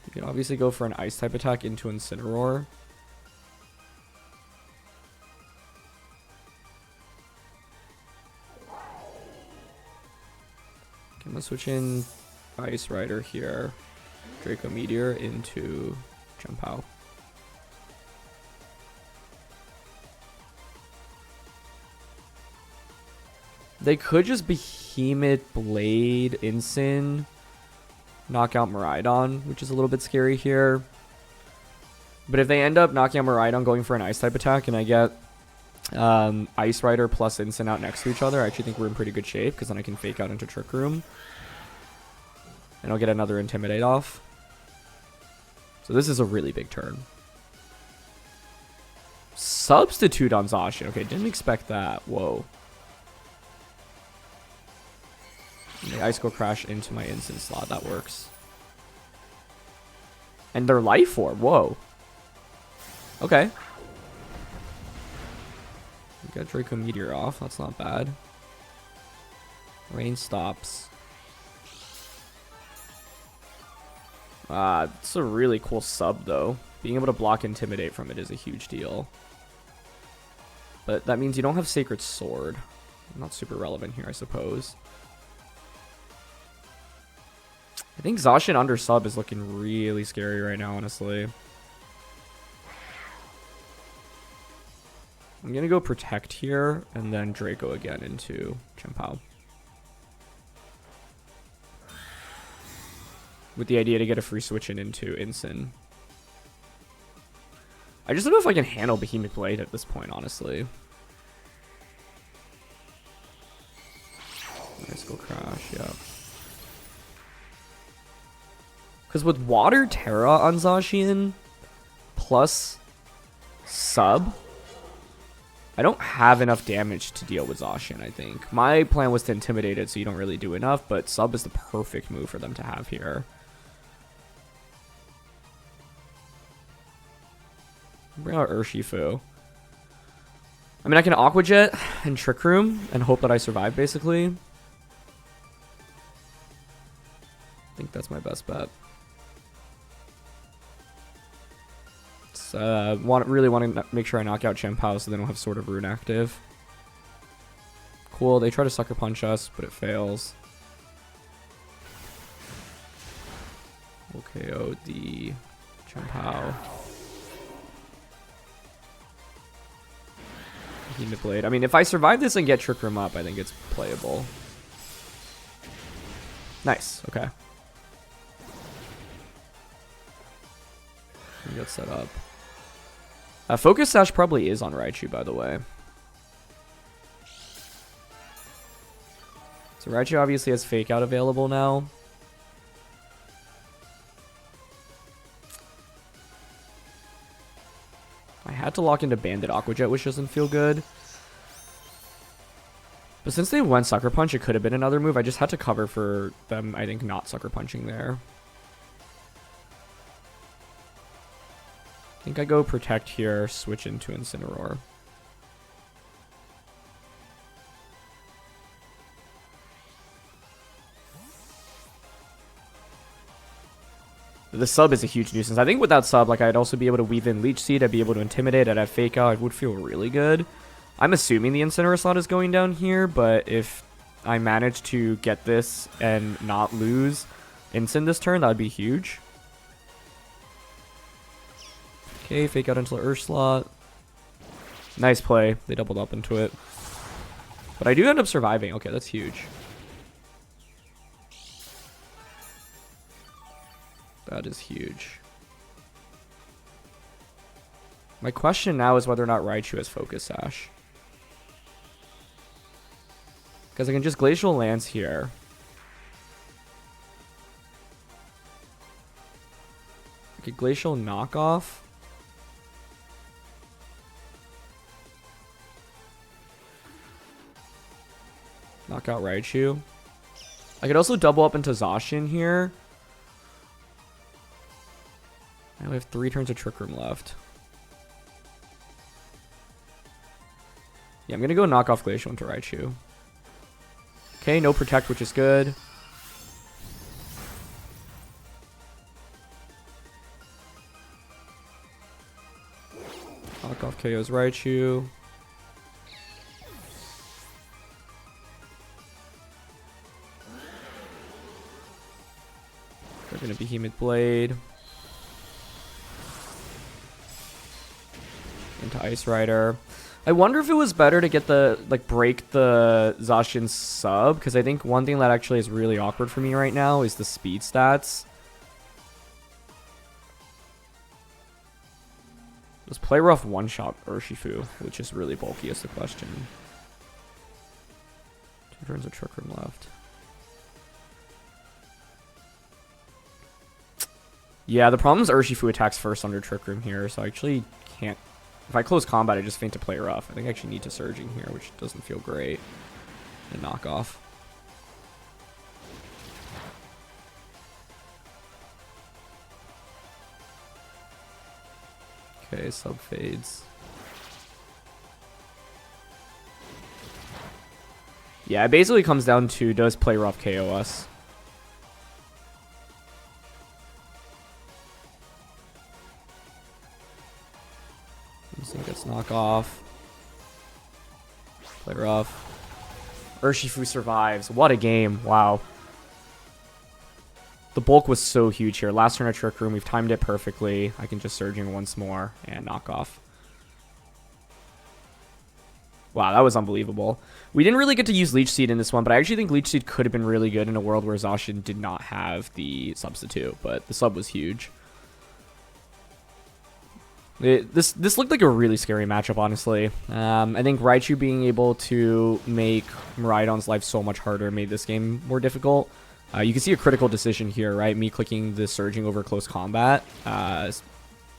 You can obviously go for an Ice type attack into Incineroar. Okay, I'm gonna switch in Ice Rider here. Draco Meteor into Chien-Pao. They could just Behemoth Blade Incin, knock out Miraidon, which is a little bit scary here. But if they end up knocking out Miraidon, going for an Ice type attack, and I get Ice Rider plus Incin out next to each other, I actually think we're in pretty good shape, because then I can Fake Out into Trick Room. And I'll get another Intimidate off. So this is a really big turn. Substitute on Zacian. Okay, didn't expect that. Whoa. The Ice Core Crash into my Incin slot. That works. And their Life Orb. Whoa. Okay. We got Draco Meteor off. That's not bad. Rain stops. It's a really cool sub, though. Being able to block Intimidate from it is a huge deal. But that means you don't have Sacred Sword. Not super relevant here, I suppose. I think Zacian under sub is looking really scary right now, honestly. I'm going to go Protect here, and then Draco again into Chien-Pao. With the idea to get a free switch in into Incin. I just don't know if I can handle Behemoth Blade at this point, honestly. Nice go Crash, yeah. Because with Water Terra on Zacian, plus Sub, I don't have enough damage to deal with Zacian, I think. My plan was to Intimidate it so you don't really do enough, but Sub is the perfect move for them to have here. Bring out Urshifu. I mean, I can Aqua Jet and Trick Room and hope that I survive, basically. I think that's my best bet. Really want to make sure I knock out Chien-Pao so they don't have Sword of Rune active. Cool, they try to Sucker Punch us, but it fails. We'll KO the Chien-Pao. Behemoth Blade. I mean, if I survive this and get Trick Room up, I think it's playable. Nice, okay. Get set up. Focus Sash probably is on Raichu, by the way. So Raichu obviously has Fake Out available now. I had to lock into Bandit Aqua Jet, which doesn't feel good. But since they went Sucker Punch, it could have been another move. I just had to cover for them, I think, not Sucker Punching there. I think I go Protect here, switch into Incineroar. The Sub is a huge nuisance. I think without Sub, like, I'd also be able to weave in Leech Seed. I'd be able to Intimidate. I'd have Fake Out. It would feel really good. I'm assuming the Incineroar slot is going down here, but if I manage to get this and not lose Incin this turn, that would be huge. Okay, Fake Out into the Earth slot. Nice play. They doubled up into it. But I do end up surviving. Okay, that's huge. That is huge. My question now is whether or not Raichu has Focus Sash. Because I can just Glacial Lance here. I could Glacial Knockoff. Knock out Raichu. I could also double up into Zacian here. I only have 3 turns of Trick Room left. Yeah, I'm going to go knock off Glacial into Raichu. Okay, no Protect, which is good. Knock off KO's Raichu. They're going to Behemoth Blade. Into Ice Rider. I wonder if it was better to get the, like, break the Zacian Sub, because I think one thing that actually is really awkward for me right now is the speed stats. Does Play Rough one-shot Urshifu, which is really bulky, is the question. 2 turns of Trick Room left. Yeah, the problem is Urshifu attacks first under Trick Room here, so I actually can't. If I close combat, I just feint to Play Rough. I think I actually need to Surging here, which doesn't feel great. And knock off. Okay, Sub fades. Yeah, it basically comes down to, does Play Rough KO us? Instinct gets knock off. Play Rough. Urshifu survives. What a game. Wow. The bulk was so huge here. Last turn of Trick Room, we've timed it perfectly. I can just Surging once more and knock off. Wow, that was unbelievable. We didn't really get to use Leech Seed in this one, but I actually think Leech Seed could have been really good in a world where Zacian did not have the substitute, but the sub was huge. This looked like a really scary matchup, honestly. I think Raichu being able to make Miraidon's life so much harder made this game more difficult. You can see a critical decision here, right? Me clicking the Surging over close combat.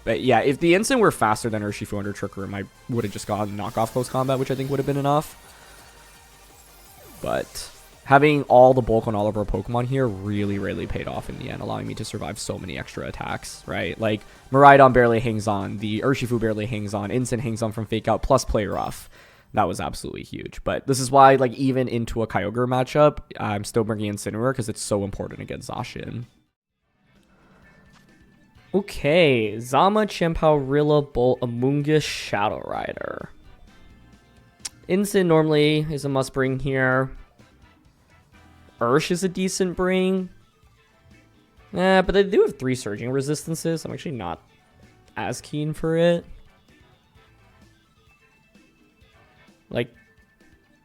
But yeah, if the instant were faster than Urshifu under Trick Room, I would have just gone knockoff close combat, which I think would have been enough. But having all the bulk on all of our Pokemon here really paid off in the end, allowing me to survive so many extra attacks, right? Like, Miraidon barely hangs on, the Urshifu barely hangs on, Instant hangs on from Fake Out, plus Play Rough. That was absolutely huge. But this is why, like, even into a Kyogre matchup, I'm still bringing Incineroar because it's so important against Zacian. Okay, Zama, Chien-Pao, Rilla, Bolt, Amoonguss, Shadow Rider. Instant normally is a must bring here. Ursh is a decent bring. But they do have 3 Surging resistances. I'm actually not as keen for it. Like,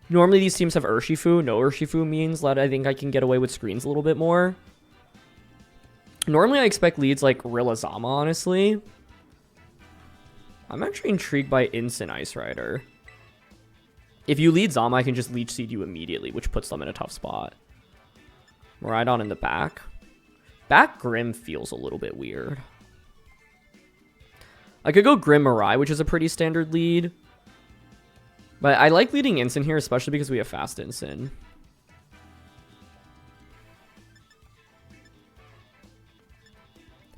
normally these teams have Urshifu. No Urshifu means that I think I can get away with screens a little bit more. Normally I expect leads like Rilla Zama, honestly. I'm actually intrigued by Instant Ice Rider. If you lead Zama, I can just Leech Seed you immediately, which puts them in a tough spot. Miraidon in the back. Back Grim feels a little bit weird. I could go Grim Mirai, which is a pretty standard lead. But I like leading Instant here, especially because we have fast Instant.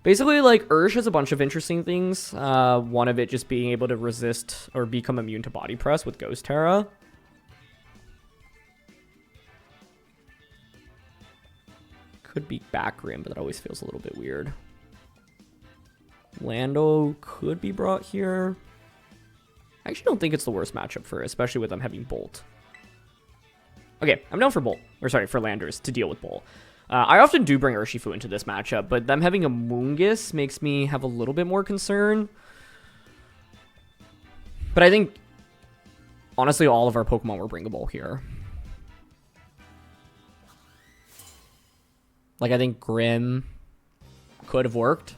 Basically, like, Ursh has a bunch of interesting things. One of it just being able to resist or become immune to Body Press with Ghost Terra. Could be back Grim, but that always feels a little bit weird. Lando could be brought here. I actually don't think it's the worst matchup for it, especially with them having Bolt. Okay, I'm down for Bolt. Or sorry, for Landers to deal with Bolt. I often do bring Urshifu into this matchup, but them having a Amoonguss makes me have a little bit more concern. But I think, honestly, all of our Pokemon were bringable here. Like, I think Grim could have worked.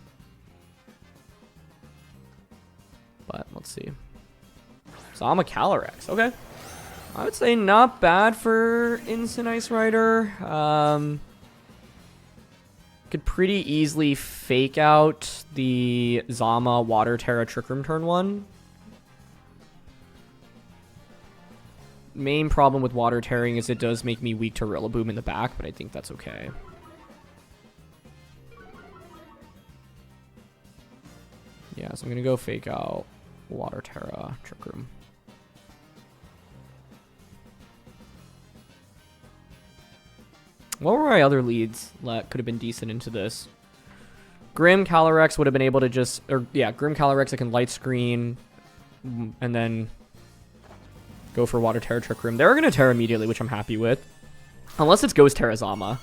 But, let's see. So, I'm a Calyrex. Okay. I would say not bad for Instant Ice Rider. Could pretty easily fake out the Zama Water Terra Trick Room turn 1. Main problem with Water Terraing is it does make me weak to Rillaboom in the back, but I think that's okay. Yeah, so I'm going to go fake out Water Terra Trick Room. What were my other leads that could have been decent into this? Grim Calyrex would have been able to just... Or, yeah, Grim Calyrex I can light screen and then go for Water Terra Trick Room. They're going to Terra immediately, which I'm happy with. Unless it's Ghost Terra Zama.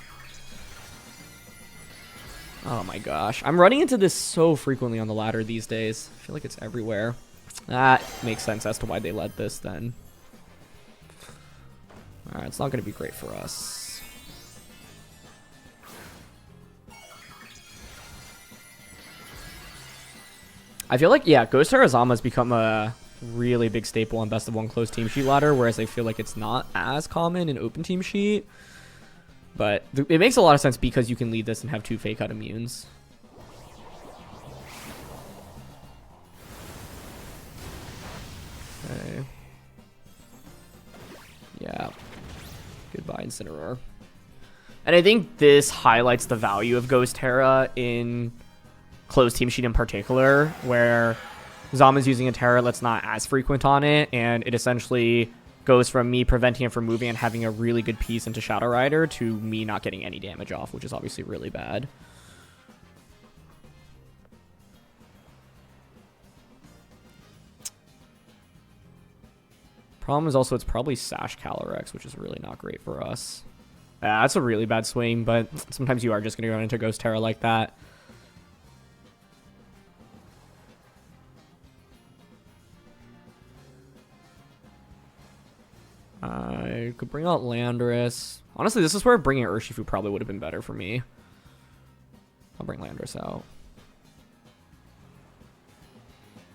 Oh my gosh. I'm running into this so frequently on the ladder these days. I feel like it's everywhere. That makes sense as to why they led this then. Alright, it's not going to be great for us. I feel like, yeah, Ghost Terra Zama has become a really big staple on Best of 1 closed team sheet ladder, whereas I feel like it's not as common in open team sheet. But it makes a lot of sense because you can lead this and have 2 fake out immunes. Okay. Yeah. Goodbye, Incineroar. And I think this highlights the value of Ghost Terra in closed team sheet in particular, where Zama's using a Terra that's not as frequent on it, and it essentially goes from me preventing him from moving and having a really good piece into Shadow Rider to me not getting any damage off, which is obviously really bad. Problem is also it's probably Sash Calyrex, which is really not great for us. That's a really bad swing, but sometimes you are just going to run into Ghost Terra like that. I could bring out Landorus. Honestly, this is where bringing Urshifu probably would have been better for me. I'll bring Landorus out.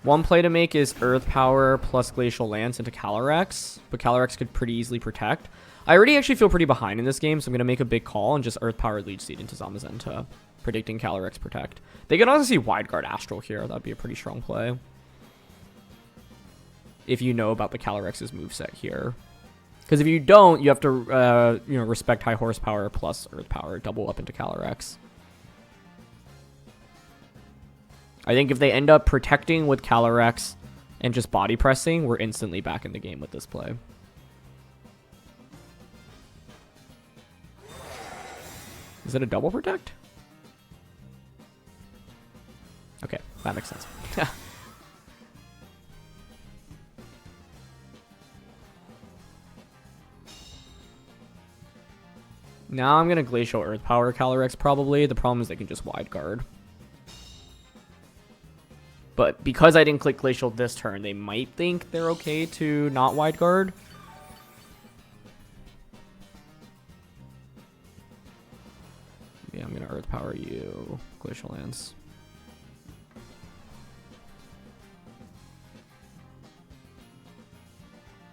One play to make is Earth Power plus Glacial Lance into Calyrex, but Calyrex could pretty easily protect. I already actually feel pretty behind in this game, so I'm going to make a big call and just Earth Power Leech Seed into Zamazenta, predicting Calyrex protect. They could also see Wide Guard Astral here. That'd be a pretty strong play. If you know about the Calyrex's moveset here. Because if you don't, you have to respect High Horsepower plus Earth Power, double up into Calyrex. I think if they end up protecting with Calyrex and just body pressing, we're instantly back in the game with this play. Is it a double protect? Okay, that makes sense. Now I'm going to Glacial Earth Power Calyrex probably. The problem is they can just Wide Guard. But because I didn't click Glacial this turn, they might think they're okay to not Wide Guard. Yeah, I'm going to Earth Power you, Glacial Lance.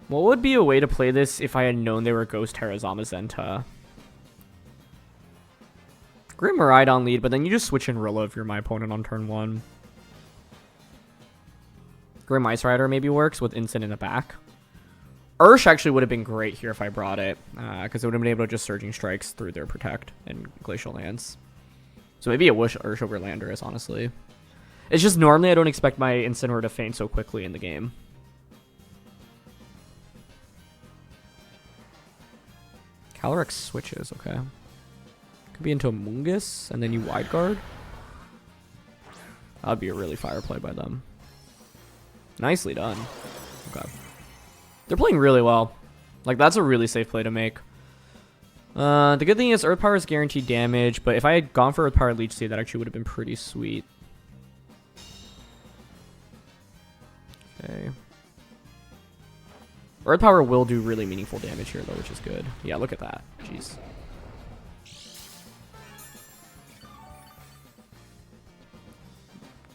What would be a way to play this if I had known they were Ghost Terra Zamazenta? Grim Miraidon lead, but then you just switch in Rilla if you're my opponent on turn 1. Grim Ice Rider maybe works with Instant in the back. Ursh actually would have been great here if I brought it, because it would have been able to just Surging Strikes through their Protect and Glacial Lance. So maybe a wish Ursh over Landorus, honestly. It's just normally I don't expect my Incineroar to faint so quickly in the game. Calyrex switches, okay. Could be into Amoonguss, and then you Wide Guard. That'd be a really fire play by them. Nicely done. Okay. They're playing really well. Like, that's a really safe play to make. The good thing is Earth Power is guaranteed damage, but if I had gone for Earth Power Leech Seed, that actually would have been pretty sweet. Okay. Earth Power will do really meaningful damage here, though, which is good. Yeah, look at that. Jeez.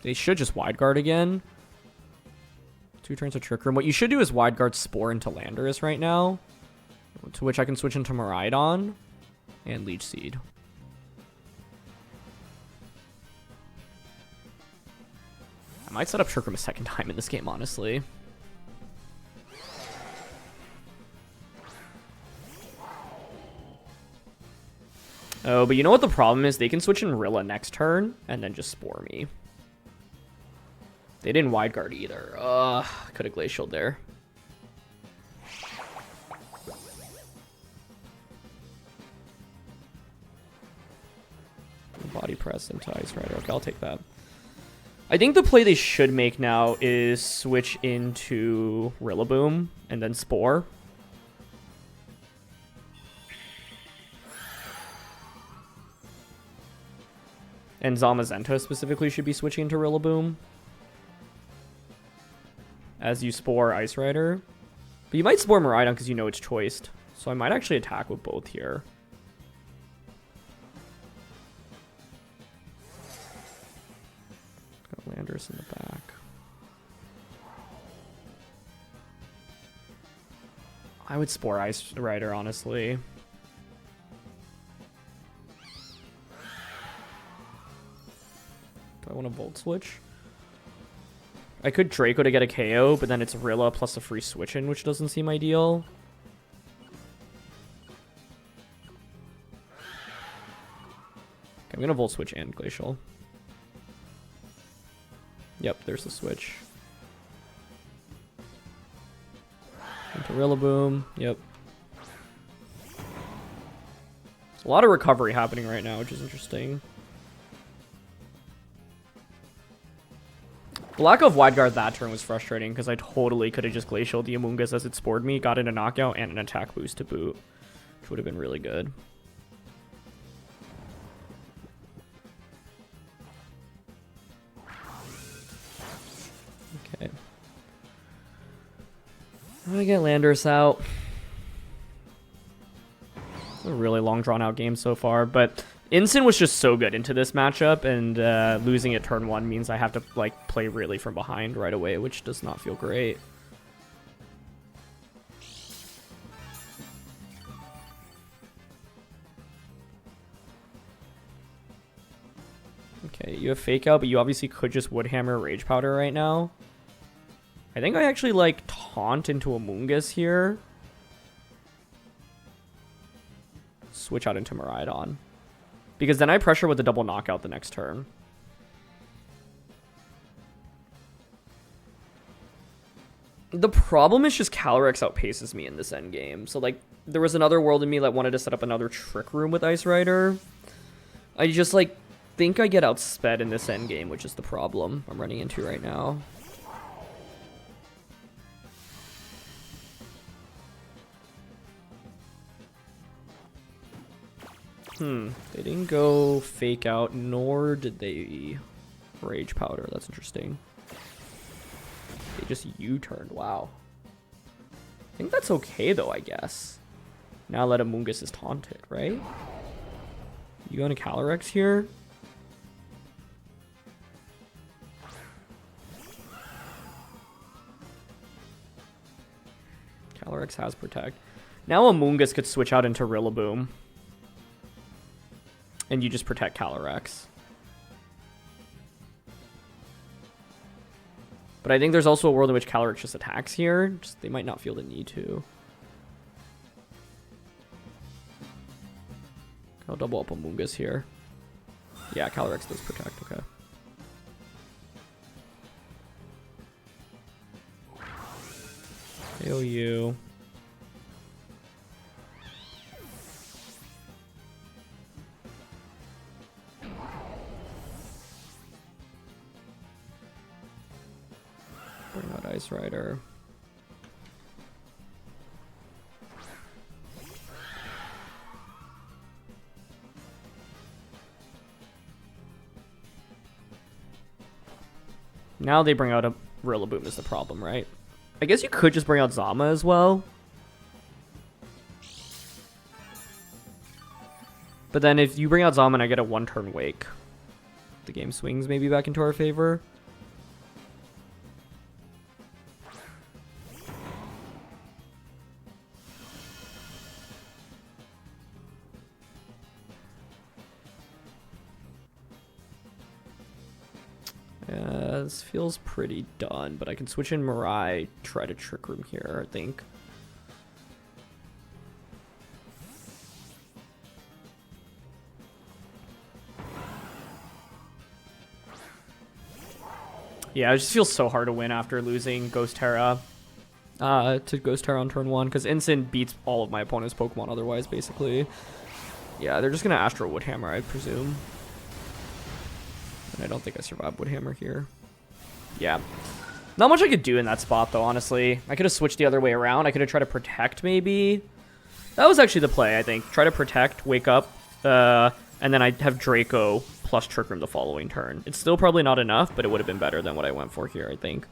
They should just Wide Guard again. 2 turns of Trick Room. What you should do is Wide Guard Spore into Landorus right now, to which I can switch into Miraidon and Leech Seed. I might set up Trick Room a second time in this game, honestly. Oh, but you know what the problem is? They can switch in Rilla next turn and then just Spore me. They didn't Wide Guard either. Could have Glacialed there. Body Press into Ice Rider. Okay, I'll take that. I think the play they should make now is switch into Rillaboom and then Spore. And Zamazenta specifically should be switching into Rillaboom as you Spore Ice Rider. But you might Spore Miraidon because you know it's choiced. So I might actually attack with both here. Got Landorus in the back. I would Spore Ice Rider, honestly. Do I want to Volt Switch? I could Draco to get a KO, but then it's Rilla plus a free switch in, which doesn't seem ideal. Okay, I'm going to Volt Switch and Glacial. Yep, there's the switch. Into Rillaboom. Yep. A lot of recovery happening right now, which is interesting. The lack of Wide Guard that turn was frustrating because I totally could have just Glacialed the Amoonguss as it Spored me, got in a knockout and an attack boost to boot, which would have been really good. Okay. I'm gonna get Landorus out. really long drawn out game so far, but Ensign was just so good into this matchup, and losing it turn 1 means I have to like play really from behind right away, which does not feel great. Okay, you have Fake Out, but you obviously could just Woodhammer Rage Powder right now. I think I actually like Taunt into Amoonguss here. Switch out into Miraidon. Because then I pressure with the double knockout the next turn. The problem is just Calyrex outpaces me in this endgame. So like, there was another world in me that wanted to set up another Trick Room with Ice Rider. I just like think I get outsped in this endgame, which is the problem I'm running into right now. They didn't go Fake Out, nor did they Rage Powder. That's interesting. They just U-turned. Wow. I think that's okay, though, I guess. Now that Amoonguss is taunted, right? You going to Calyrex here? Calyrex has Protect. Now Amoonguss could switch out into Rillaboom. And you just protect Calyrex. But I think there's also a world in which Calyrex just attacks here. Just, they might not feel the need to. I'll double up Amoonguss here. Yeah, Calyrex does protect, okay. KOU. Bring out Ice Rider. Now they bring out a Rillaboom is the problem, right? I guess you could just bring out Zama as well. But then if you bring out Zama and I get a 1-turn Wake, the game swings maybe back into our favor. This feels pretty done, but I can switch in Mirai, try to Trick Room here, I think. Yeah, it just feels so hard to win after losing Ghost Terra to Ghost Terra on turn 1, because Ensign beats all of my opponent's Pokemon otherwise, basically. Yeah, they're just going to Astro Woodhammer, I presume. And I don't think I survived Woodhammer here. Yeah. Not much I could do in that spot, though, honestly. I could have switched the other way around. I could have tried to protect, maybe. That was actually the play, I think. Try to protect, wake up, and then I'd have Draco plus Trick Room the following turn. It's still probably not enough, but it would have been better than what I went for here, I think.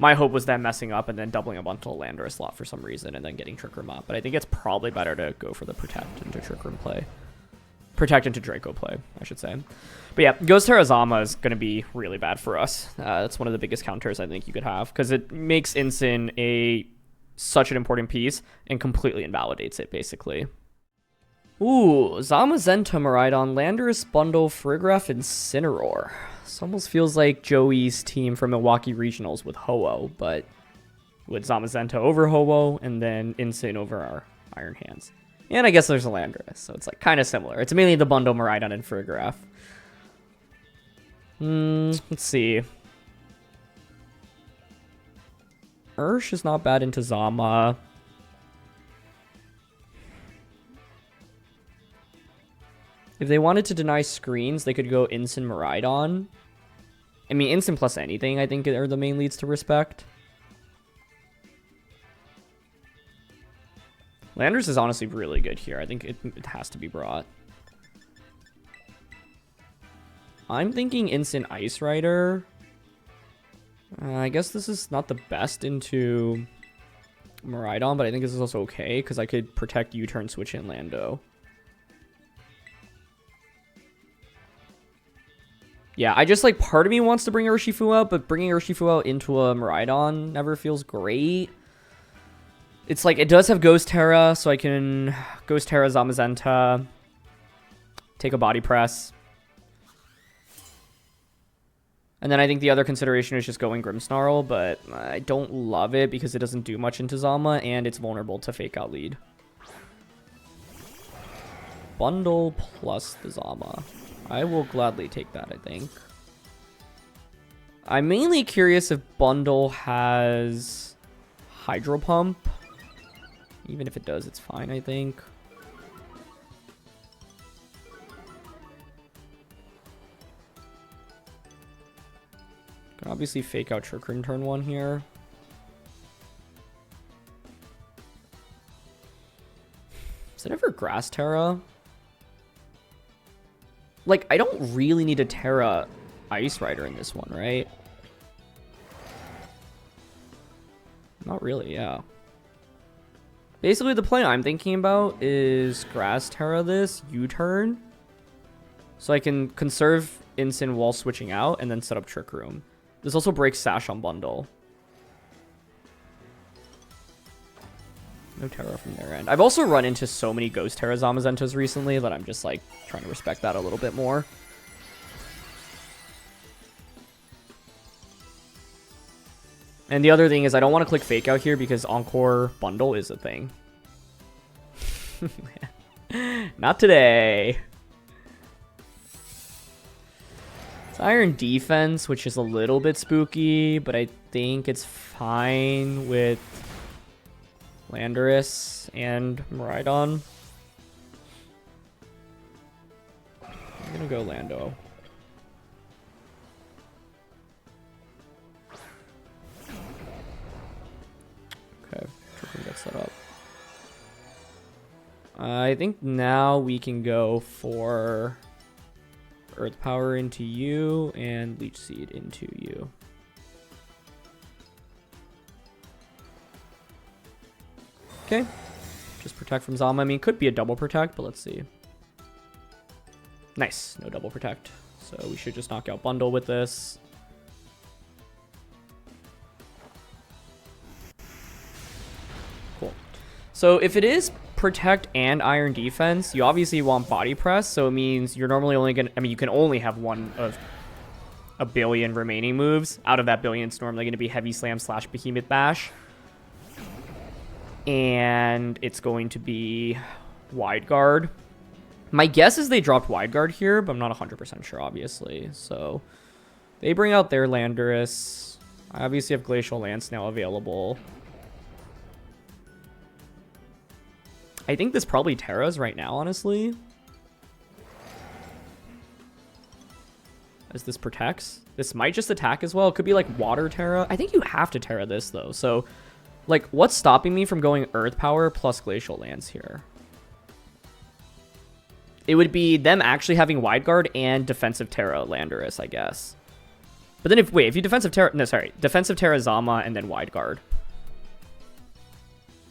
My hope was then messing up and then doubling up onto a land or a slot for some reason and then getting Trick Room up. But I think it's probably better to go for the Protect into Trick Room play. Protect into Draco play, I should say. But yeah, Ghost Terra Zama is going to be really bad for us. That's one of the biggest counters I think you could have, because it makes Ensign such an important piece and completely invalidates it, basically. Ooh, Zamazenta, Miraidon, Landorus, Bundle, Farigiraf, Incineroar. This almost feels like Joey's team from Milwaukee Regionals with Ho-Oh, but with Zamazenta over Ho-Oh and then Ensign over our Iron Hands. And I guess there's a Landorus, so it's like kind of similar. It's mainly the Bundle, Miraidon, and Farigiraf. Let's see. Ursh is not bad into Zama. If they wanted to deny screens, they could go Ensign, Miraidon. I mean, Ensign plus anything, I think, are the main leads to respect. Landorus is honestly really good here. I think it has to be brought. I'm thinking Ensign Ice Rider. I guess this is not the best into Miraidon, but I think this is also okay, because I could protect U-turn, switch in Lando. Yeah, I just, like, part of me wants to bring Urshifu out, but bringing Urshifu out into a Miraidon never feels great. It's like, it does have Ghost Terra, so I can Ghost Terra Zamazenta, take a Body Press. And then I think the other consideration is just going Grimmsnarl, but I don't love it because it doesn't do much into Zama, and it's vulnerable to Fake Out Lead. Bundle plus the Zama. I will gladly take that, I think. I'm mainly curious if Bundle has Hydro Pump. Even if it does, it's fine, I think. Can obviously fake out Trickrin turn 1 here. Is it ever Grass Terra? Like, I don't really need a Terra Ice Rider in this one, right? Not really, yeah. Basically, the play I'm thinking about is Grass Terra this, U-turn. So I can conserve Incin while switching out and then set up Trick Room. This also breaks Sash on Bundle. No Terra from their end. I've also run into so many Ghost Terra Zamazentas recently that I'm just, like, trying to respect that a little bit more. And the other thing is I don't want to click Fake Out here because Encore Bundle is a thing. Not today. It's Iron Defense, which is a little bit spooky, but I think it's fine with Landorus and Miraidon. I'm gonna go Lando. Okay, Trickle gets set up. I think now we can go for Earth Power into you and Leech Seed into you. Okay, just protect from Zama. I mean, could be a double protect, but let's see. Nice, no double protect. So we should just knock out Bundle with this. Cool. So if it is protect and Iron Defense, you obviously want Body Press, so it means you're normally only gonna, I mean, you can only have one of a billion remaining moves. Out of that billion, it's normally gonna be Heavy Slam / Behemoth Bash. And it's going to be Wide Guard. My guess is they dropped Wide Guard here, but I'm not 100% sure, obviously. So they bring out their Landorus. I obviously have Glacial Lance now available. I think this probably Terras right now, honestly. As this protects. This might just attack as well. It could be like Water Terra. I think you have to Terra this, though. So, like, what's stopping me from going Earth Power plus Glacial Lance here? It would be them actually having Wide Guard and Defensive Terra Landorus, I guess. But then if you Defensive Terra... No, sorry. Defensive Terra Zama and then Wide Guard.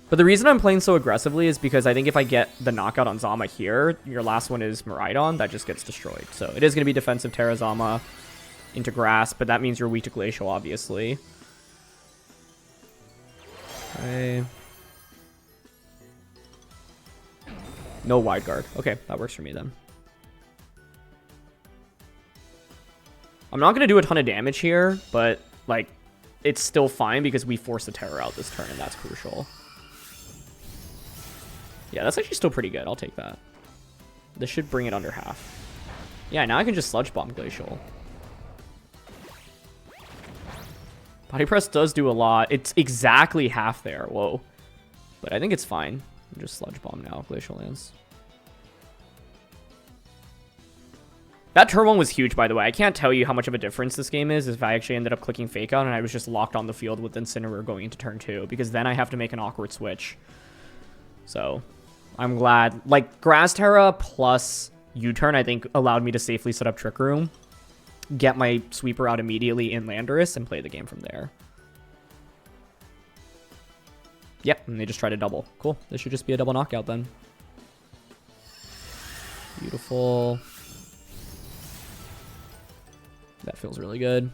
But the reason I'm playing so aggressively is because I think if I get the knockout on Zama here, your last one is Miraidon, that just gets destroyed. So it is going to be Defensive Terra Zama into Grass, but that means you're weak to Glacial, obviously. Okay. No Wide Guard. Okay, that works for me then. I'm not going to do a ton of damage here, but, like, it's still fine because we force the Terror out this turn, and that's crucial. Yeah, that's actually still pretty good. I'll take that. This should bring it under half. Yeah, now I can just Sludge Bomb Glacial. Body Press does do a lot. It's exactly half there. Whoa. But I think it's fine. I'm just Sludge Bomb now, Glacial Lance. That turn 1 was huge, by the way. I can't tell you how much of a difference this game is if I actually ended up clicking Fake Out and I was just locked on the field with Incineroar going into turn 2. Because then I have to make an awkward switch. So, I'm glad. Like, Grass Terra plus U-turn, I think, allowed me to safely set up Trick Room, get my Sweeper out immediately in Landorus, and play the game from there. Yep, and they just try to double. Cool. This should just be a double knockout then. Beautiful. That feels really good.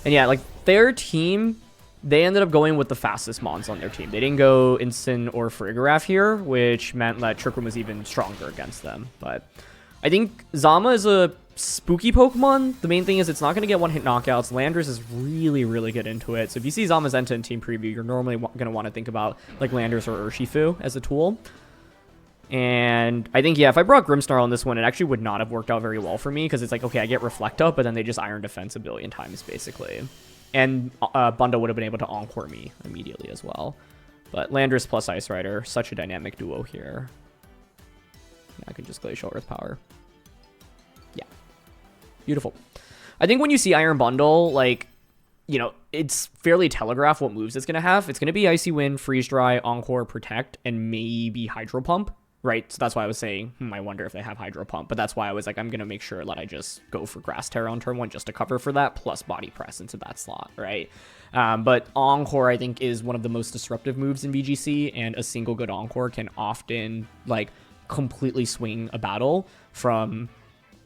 And yeah, like their team, they ended up going with the fastest mons on their team. They didn't go Instant or Farigiraf here, which meant that Trick Room was even stronger against them. But I think Zama is a spooky Pokemon. The main thing is it's not going to get one-hit knockouts. Landorus is really, really good into it. So if you see Zamazenta in team preview, you're normally going to want to think about like Landorus or Urshifu as a tool. And I think, yeah, if I brought Grimmsnarl on this one, it actually would not have worked out very well for me because it's like, okay, I get Reflect Up, but then they just Iron Defense a billion times, basically. And Bundle would have been able to Encore me immediately as well. But Landorus plus Ice Rider, such a dynamic duo here. Yeah, I could just Glacial Earth Power. Yeah. Beautiful. I think when you see Iron Bundle, like, you know, it's fairly telegraphed what moves it's going to have. It's going to be Icy Wind, Freeze Dry, Encore, Protect, and maybe Hydro Pump. Right, so that's why I was saying, I wonder if they have Hydro Pump. But that's why I was like, I'm going to make sure that I just go for Grass Terra on turn 1 just to cover for that, plus Body Press into that slot, right? But Encore, I think, is one of the most disruptive moves in VGC, and a single good Encore can often, like, completely swing a battle from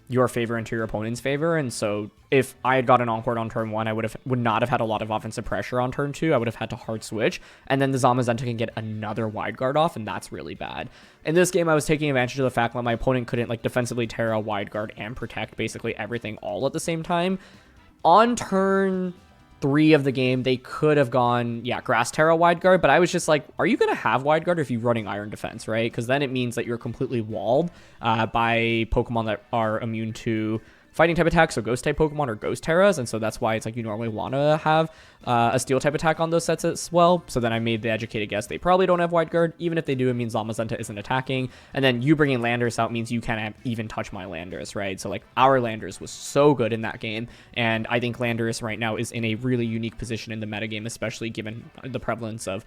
your favor into your opponent's favor. And so if I had gotten Encore on turn 1, I would not have had a lot of offensive pressure on turn 2. I would have had to hard switch, and then the Zamazenta can get another wide guard off, and that's really bad. In this game, I was taking advantage of the fact that my opponent couldn't like defensively Terra, wide guard, and protect basically everything all at the same time. On turn 3 of the game, they could have gone, yeah, Grass Terra wide guard, but I was just like, are you going to have wide guard if you're running Iron Defense, right? Because then it means that you're completely walled by Pokemon that are immune to fighting type attacks, so ghost type Pokemon or ghost Terras, and so that's why it's like you normally want to have a steel type attack on those sets as well. So then I made the educated guess they probably don't have wide guard. Even if they do, it means Zamazenta isn't attacking, and then you bringing Landorus out means you can't even touch my Landorus, right? So like our Landorus was so good in that game, and I think Landorus right now is in a really unique position in the metagame, especially given the prevalence of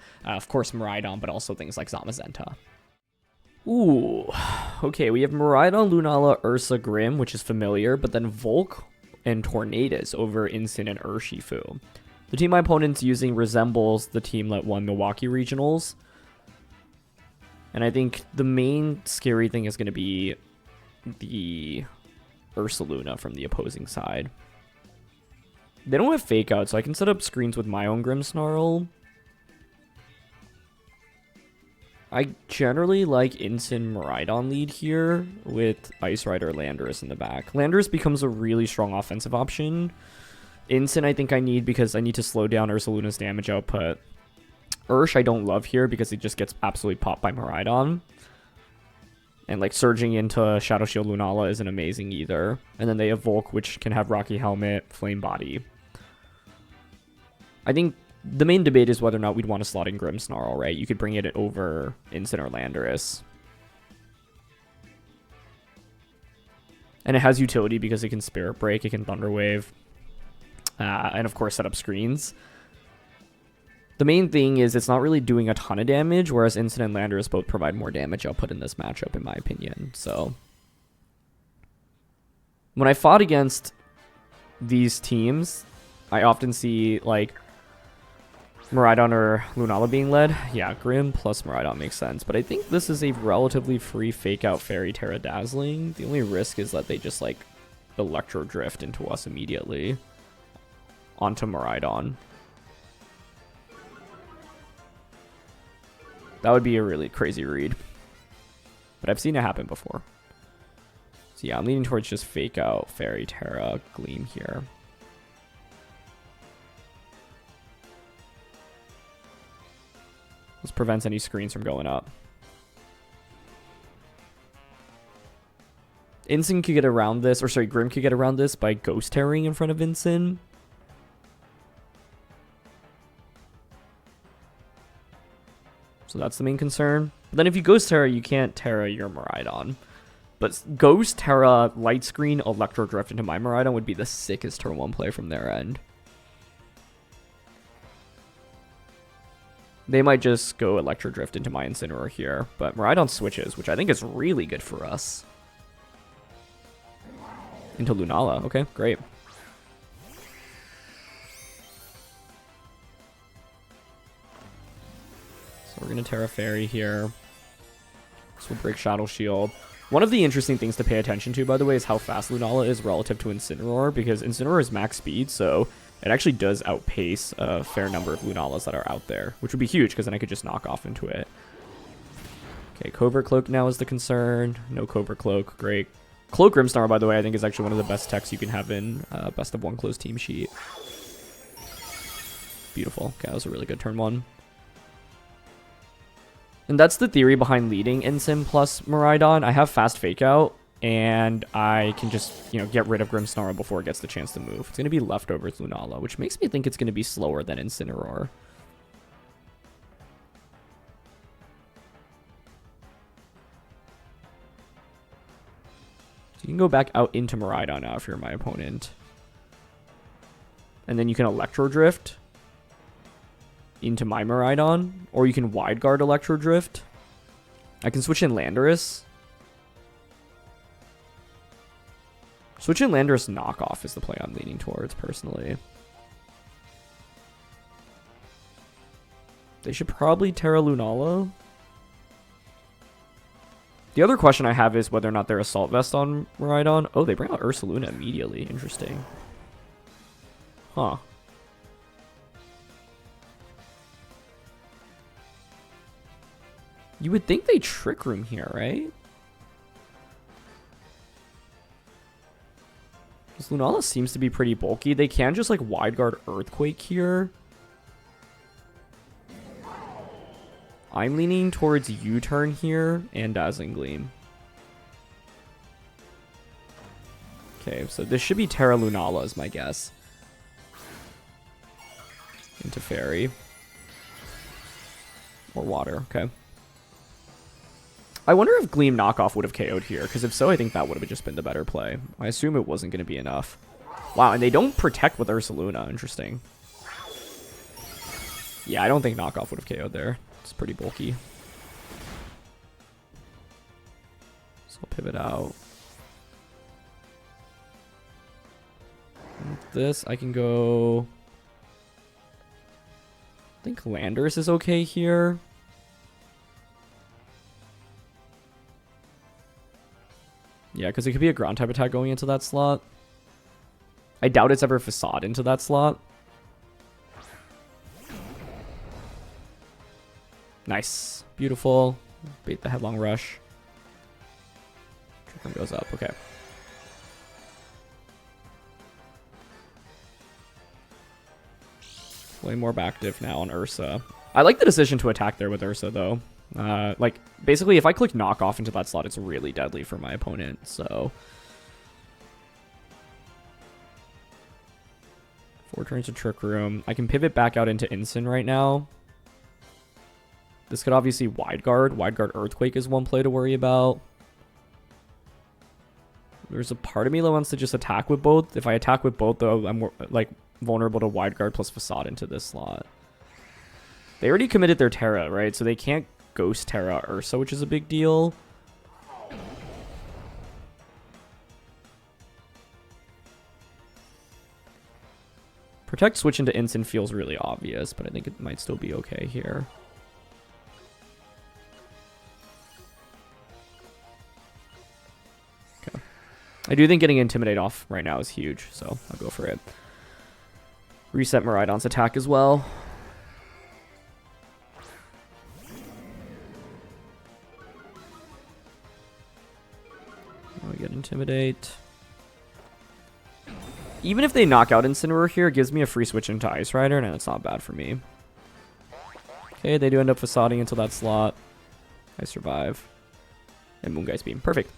course Miraidon, but also things like Zamazenta. Ooh, okay, we have Miraidon, Lunala, Ursa, Grimm, which is familiar, but then Volk and Tornadus over Instant and Urshifu. The team my opponent's using resembles the team that won Milwaukee Regionals. And I think the main scary thing is going to be the Ursaluna from the opposing side. They don't have Fake Out, so I can set up screens with my own Grimmsnarl. I generally like Instant Miraidon lead here with Ice Rider Landorus in the back. Landorus becomes a really strong offensive option. Instant I think I need because I need to slow down Ursaluna's damage output. Ursh I don't love here because it just gets absolutely popped by Miraidon. And like surging into Shadow Shield Lunala isn't amazing either. And then they have Volk, which can have Rocky Helmet, Flame Body. I think the main debate is whether or not we'd want to slot in Grimmsnarl, right? You could bring it over Instant or Landorus. And it has utility because it can Spirit Break, it can Thunder Wave, and of course set up screens. The main thing is it's not really doing a ton of damage, whereas Instant and Landorus both provide more damage output in this matchup, in my opinion. So when I fought against these teams, I often see like Miraidon or Lunala being led. Yeah, Grimm plus Miraidon makes sense. But I think this is a relatively free Fake Out Fairy Terra Dazzling. The only risk is that they just like Electro Drift into us immediately onto Miraidon. That would be a really crazy read. But I've seen it happen before. So yeah, I'm leaning towards just Fake Out Fairy Terra Gleam here. This prevents any screens from going up. Instant could get around this, or sorry, Grimm could get around this by Ghost Terroring in front of Instant. So that's the main concern. But then if you Ghost Terra, you can't Terra your Miraidon. But Ghost Terra, Light Screen, Electro Drift into my Miraidon would be the sickest turn 1 play from their end. They might just go Electro Drift into my Incineroar here, but Miraidon switches, which I think is really good for us. Into Lunala. Okay, great. So we're going to Terra Fairy here. This will break Shadow Shield. One of the interesting things to pay attention to, by the way, is how fast Lunala is relative to Incineroar, because Incineroar is max speed, so it actually does outpace a fair number of Lunalas that are out there, which would be huge, because then I could just knock off into it. Okay, Covert Cloak now is the concern. No Covert Cloak, great. Cloak Grimmsnarl, by the way, I think is actually one of the best techs you can have in best of one closed team sheet. Beautiful. Okay, that was a really good turn one. And that's the theory behind leading Incin plus Miraidon. I have fast fake out, and I can just, you know, get rid of Grimmsnarl before it gets the chance to move. It's going to be Leftovers Lunala, which makes me think it's going to be slower than Incineroar. So you can go back out into Miraidon now if you're my opponent. And then you can Electro Drift into my Miraidon, or you can Wide Guard Electro Drift. I can switch in Landorus. Switch in Landorus knockoff is the play I'm leaning towards, personally. They should probably Terra Lunala. The other question I have is whether or not they're Assault Vest on Miraidon. Oh, they bring out Ursaluna immediately. Interesting. Huh. You would think they Trick Room here, right? Because Lunala seems to be pretty bulky. They can just like Wide Guard Earthquake here. I'm leaning towards U-Turn here and Dazzling Gleam. Okay, so this should be Terra Lunala is my guess. Into Fairy. Or Water, okay. I wonder if Gleam knockoff would have KO'd here, because if so, I think that would have just been the better play. I assume it wasn't going to be enough. Wow, and they don't protect with Ursaluna. Interesting. Yeah, I don't think knockoff would have KO'd there. It's pretty bulky. So I'll pivot out. And with this, I can go... I think Landorus is okay here. Yeah, because it could be a ground type attack going into that slot. I doubt it's ever Facade into that slot. Nice. Beautiful. Bait the Headlong Rush. Trick Room goes up. Okay. Way more active now on Ursa. I like the decision to attack there with Ursa, though. Like, basically, if I click knockoff into that slot, it's really deadly for my opponent, so... 4 turns to Trick Room. I can pivot back out into Incin right now. This could obviously Wide Guard. Wide Guard Earthquake is one play to worry about. There's a part of me that wants to just attack with both. If I attack with both, though, I'm like vulnerable to Wide Guard plus Facade into this slot. They already committed their Terra, right? So they can't Ghost Terra Ursa, which is a big deal. Protect switch into Incin feels really obvious, but I think it might still be okay here. Okay. I do think getting Intimidate off right now is huge, so I'll go for it. Reset Miraidon's attack as well. We get Intimidate. Even if they knock out Incineroar here, it gives me a free switch into Ice Rider, and it's not bad for me. Okay, they do end up Facading into that slot. I survive. And Moongeist Beam. Perfect.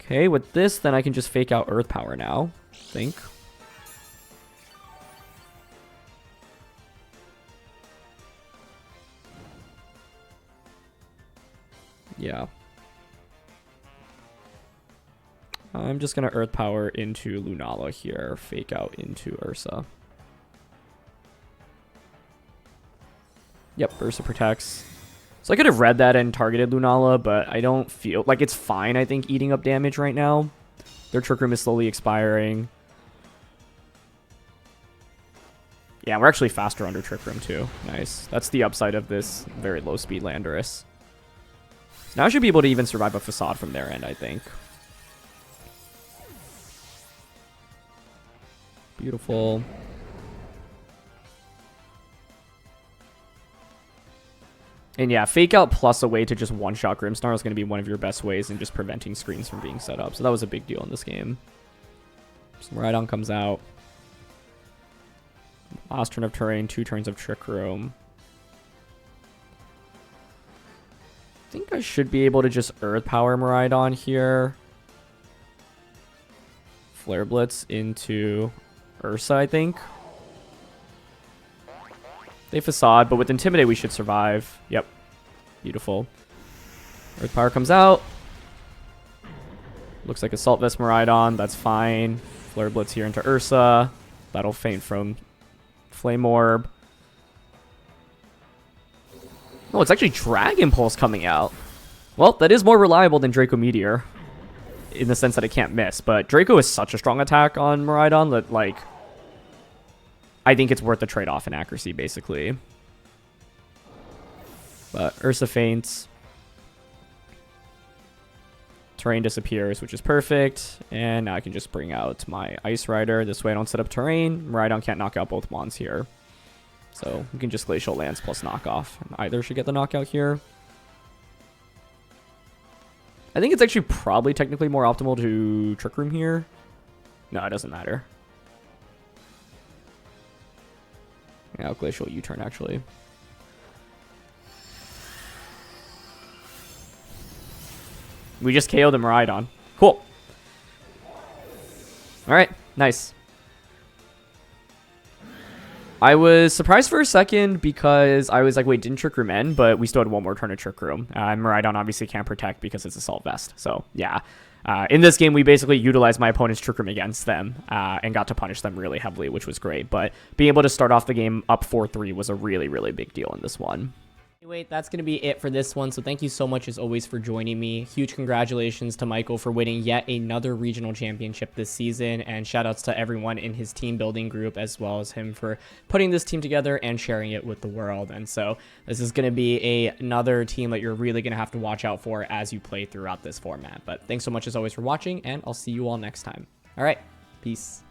Okay, with this, then I can just fake out Earth Power now, I think. Yeah. I'm just going to Earth Power into Lunala here, fake out into Ursa. Yep, Ursa protects. So I could have read that and targeted Lunala, but I don't feel like it's fine, I think, eating up damage right now. Their Trick Room is slowly expiring. Yeah, we're actually faster under Trick Room too. Nice. That's the upside of this very low speed Landorus. So now I should be able to even survive a Facade from their end, I think. Beautiful. And yeah, Fake Out plus a way to just one-shot Grimmsnarl is going to be one of your best ways in just preventing screens from being set up. So that was a big deal in this game. So Miraidon comes out. Last turn of Terrain, 2 turns of Trick Room. I think I should be able to just Earth Power Miraidon here. Flare Blitz into Ursa, I think. They Facade, but with Intimidate we should survive. Yep. Beautiful. Earth Power comes out. Looks like Assault Vest Miraidon. That's fine. Flare Blitz here into Ursa. That'll feint from Flame Orb. Oh, it's actually Dragon Pulse coming out. Well, that is more reliable than Draco Meteor. In the sense that it can't miss. But Draco is such a strong attack on Miraidon that, like, I think it's worth the trade-off in accuracy, basically. But Ursa feints. Terrain disappears, which is perfect. And now I can just bring out my Ice Rider. This way I don't set up Terrain. Miraidon can't knock out both Mons here. So we can just Glacial Lance plus knockoff. And either should get the knockout here. I think it's actually probably technically more optimal to Trick Room here. No, it doesn't matter. Yeah, Glacial U-turn, actually. We just KO'd the Miraidon. Cool. Alright, nice. I was surprised for a second because I was like, wait, didn't Trick Room end? But we still had one more turn of Trick Room. Miraidon obviously can't protect because it's Assault Vest. So, yeah. In this game, we basically utilized my opponent's Trick Room against them and got to punish them really heavily, which was great. But being able to start off the game up 4-3 was a really, really big deal in this one. Anyway, that's going to be it for this one. So thank you so much as always for joining me. Huge congratulations to Michael for winning yet another regional championship this season. And shout outs to everyone in his team building group as well as him for putting this team together and sharing it with the world. And so this is going to be another team that you're really going to have to watch out for as you play throughout this format. But thanks so much as always for watching, and I'll see you all next time. All right, peace.